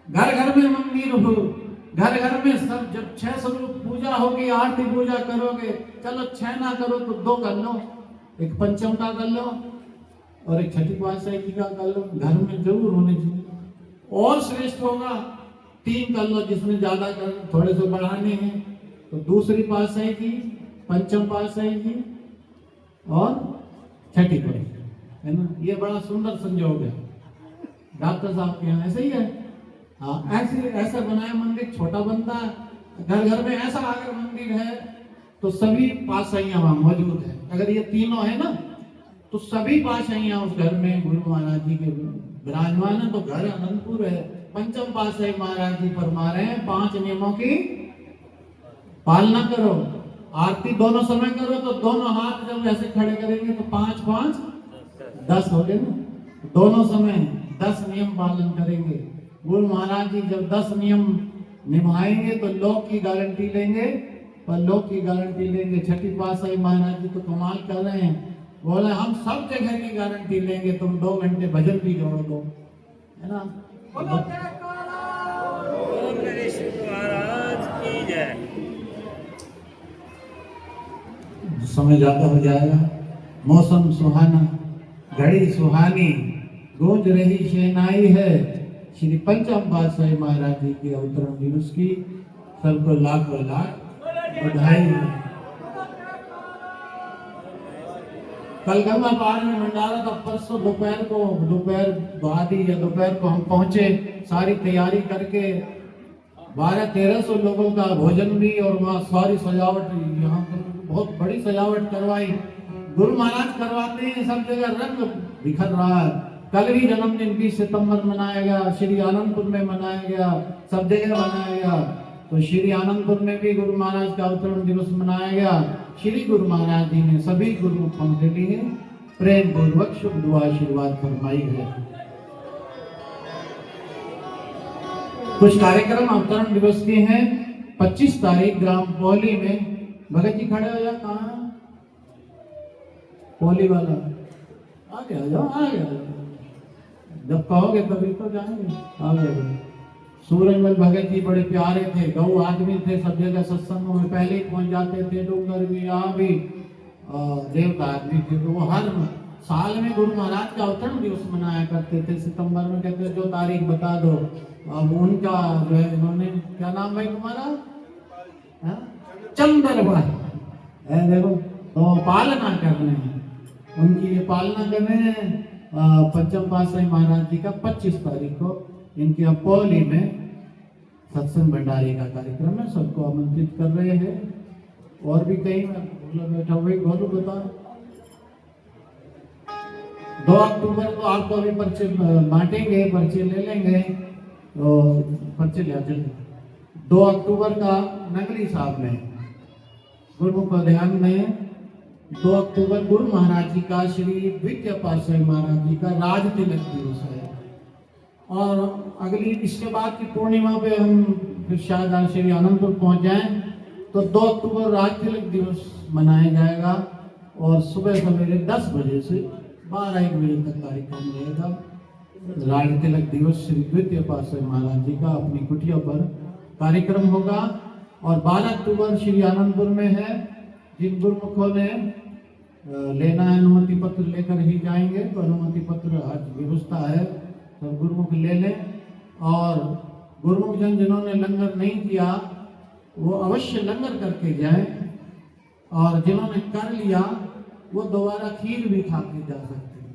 घर घर में मंदिर हो, घर घर में सब, जब 6 स्वरूप पूजा होगी, आरती पूजा करोगे, चलो 6 ना करो तो 2 कर लो, एक पंचम का कर लो और एक छठी पातशाही जी का कर लो, घर में जरूर होने चाहिए। और श्रेष्ठ होगा 3 कर लो, जिसमें ज्यादा कर थोड़े से बढ़ाने हैं तो दूसरी पातशाही जी, पंचम पातशाही जी और छठी पातशाही, है ना, ये बड़ा सुंदर संयोग है। डॉक्टर साहब के यहाँ ऐसे ही है, हाँ ऐसे बनाया मंदिर, छोटा बनता है, घर घर में ऐसा अगर मंदिर है तो सभी पातशाहियां वहां मौजूद है, अगर ये तीनों है ना तो सभी पातशाहियां उस घर में गुरु महाराज जी के विराजमान है, तो घर आनंदपुर है। पंचम पातशाही महाराज जी फरमा रहे हैं 5 नियमों की पालना करो, आरती दोनों समय करो, तो दोनों हाथ जब ऐसे खड़े करेंगे तो 5 5 10 हो गए ना, दोनों समय 10 नियम पालन करेंगे। गुरु महाराज जी जब 10 नियम निभाएंगे तो लोक की गारंटी लेंगे, पर लोक की गारंटी लेंगे। छठी पातशाही महाराज जी तो कमाल कर रहे हैं, बोले हम सब जगह की गारंटी लेंगे, तुम 2 घंटे भजन भी जोड़ दो, है ना। समय ज्यादा हो जाएगा, मौसम सुहाना, घड़ी सुहानी, गूंज रही शहनाई है श्री पंचम पातशाही महाराज जी के अवतरण दिवस की सबको लाखों लाख बधाई। कल गंगा पार में भंडारा था, परसों दोपहर आधी या दोपहर को हम पहुंचे, सारी तैयारी करके 1200-1300 लोगों का भोजन भी, और वहाँ सारी सजावट, यहाँ पर बहुत बड़ी सजावट करवाई। गुरु महाराज करवाते हैं, सब जगह रंग बिखर रहा है। कल भी जन्मदिन 20 सितंबर मनाया गया, श्री आनंदपुर में मनाया गया, सब जगह मनाया गया, तो श्री आनंदपुर में भी गुरु महाराज का अवतरण दिवस मनाया गया। श्री गुरु महाराज जी ने सभी गुरुमुखों के लिए प्रेम पूर्वक शुभ दुआ आशीर्वाद फरमाई है। कुछ कार्यक्रम अवतरण दिवस के हैं। 25 तारीख ग्राम पोली में, भगत जी खड़े हो जाओ, कहाँ पोली वाला, आगे आ जाओ, आगे आ जाओ, जब कहोगे तभी तो जाएंगे, आगे। सूरजमल भगत जी बड़े प्यारे थे, गौ आदमी थे, सब जगह सत्संगों में पहले ही पहुंच जाते थे, डूंगर भी, यहाँ भी देवता आदमी थे, तो वो हर साल में गुरु महाराज का अवतरण दिवस मनाया करते थे। सितंबर में कहते जो तारीख बता दो, अब उनका जो है, इन्होंने क्या नाम भाई तुम्हारा, चंद्र भाई, देखो तो पालना कर रहे हैं, उनकी ये पालना कर रहे हैं। पंचम पातशाही महाराज जी का 25 तारीख को इनके अपोली में सत्संग भंडारे का कार्यक्रम है, सबको आमंत्रित कर रहे हैं। और भी कहीं बैठा हुआ गोलू बता, 2 अक्टूबर को आपको अभी पर्चे बांटेंगे, पर्चे ले लेंगे, तो पर्चे ले जल्दी। 2 अक्टूबर का नगरी साहब में गुरु को ध्यान में 2 अक्टूबर गुरु महाराज जी का, श्री विद्या पातशाही महाराज जी का राज तिलक दिवस है। और अगली इसके बाद की पूर्णिमा पे हम फिर शायद श्री आनंदपुर पहुंच जाएं, तो 2 अक्टूबर राज तिलक दिवस मनाया जाएगा, और सुबह सवेरे 10 बजे से 12-1 बजे तक कार्यक्रम रहेगा। राज तिलक दिवस श्री द्वितीय पातशाही महाराज जी का अपनी कुटिया पर कार्यक्रम होगा। और 12 अक्टूबर श्री आनंदपुर में है। जिन गुरुमुखों ने लेना है अनुमति पत्र लेकर ही जाएंगे, तो अनुमति पत्र आज व्यवस्था है, सब गुरुमुख ले लें। और गुरुमुख जन जिन्होंने लंगर नहीं किया वो अवश्य लंगर करके जाएं, और जिन्होंने कर लिया वो दोबारा खीर भी खा के जा सकते हैं।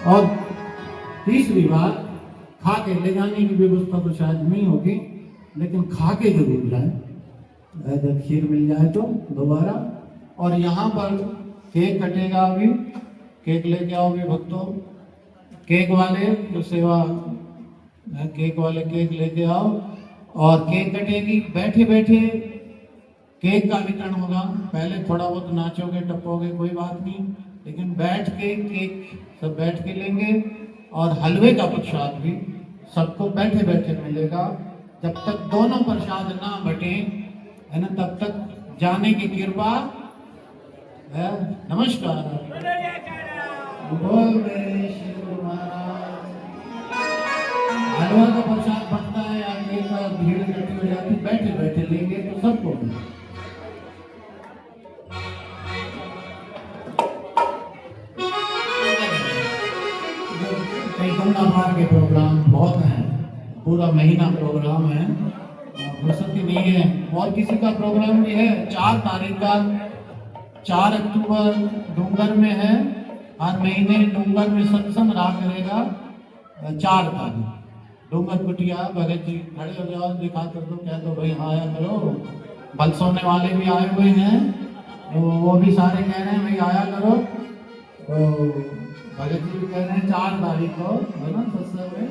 और तीसरी बात, खा के ले जाने की व्यवस्था तो शायद नहीं होगी, लेकिन खा के जरूर जाए, अगर खीर मिल जाए तो दोबारा। और यहाँ पर केक कटेगा, अभी केक लेके आओ भी भक्तों, केक वाले जो सेवा केक वाले केक लेके आओ, और केक कटेगी। बैठे बैठे केक का वितरण होगा। पहले थोड़ा बहुत नाचोगे टपोगे कोई बात नहीं, लेकिन बैठ के केक सब बैठ के लेंगे। और हलवे का प्रसाद भी सबको बैठे बैठे मिलेगा। जब तक दोनों प्रसाद ना बटे है ना, तब तक जाने की कृपा है। नमस्कार। बोल मेरे शिव महाराज। हलवा का प्रसाद बटता है, आगे का भीड़ इकट्ठी हो जाती, बैठे बैठे लेंगे तो सबको। गंगा पार के प्रोग्राम बहुत हैं, पूरा महीना प्रोग्राम है, फुर्सत ही नहीं है। और किसी का प्रोग्राम भी है 4 तारीख का, 4 अक्टूबर डूंगर में है। हर महीने डूंगर में सत्संग रहा करेगा। 4 तारीख डूंगर कुटिया। भगत जी खड़े हो जाओ, दिखा कर दो, कह दो भाई हाँ आया करो। बल सोने वाले भी आए हुए हैं, वो भी सारे कह रहे हैं भाई आया करो। तो भगत जी भी कह रहे हैं 4 तारीख को है ना सत्संग में।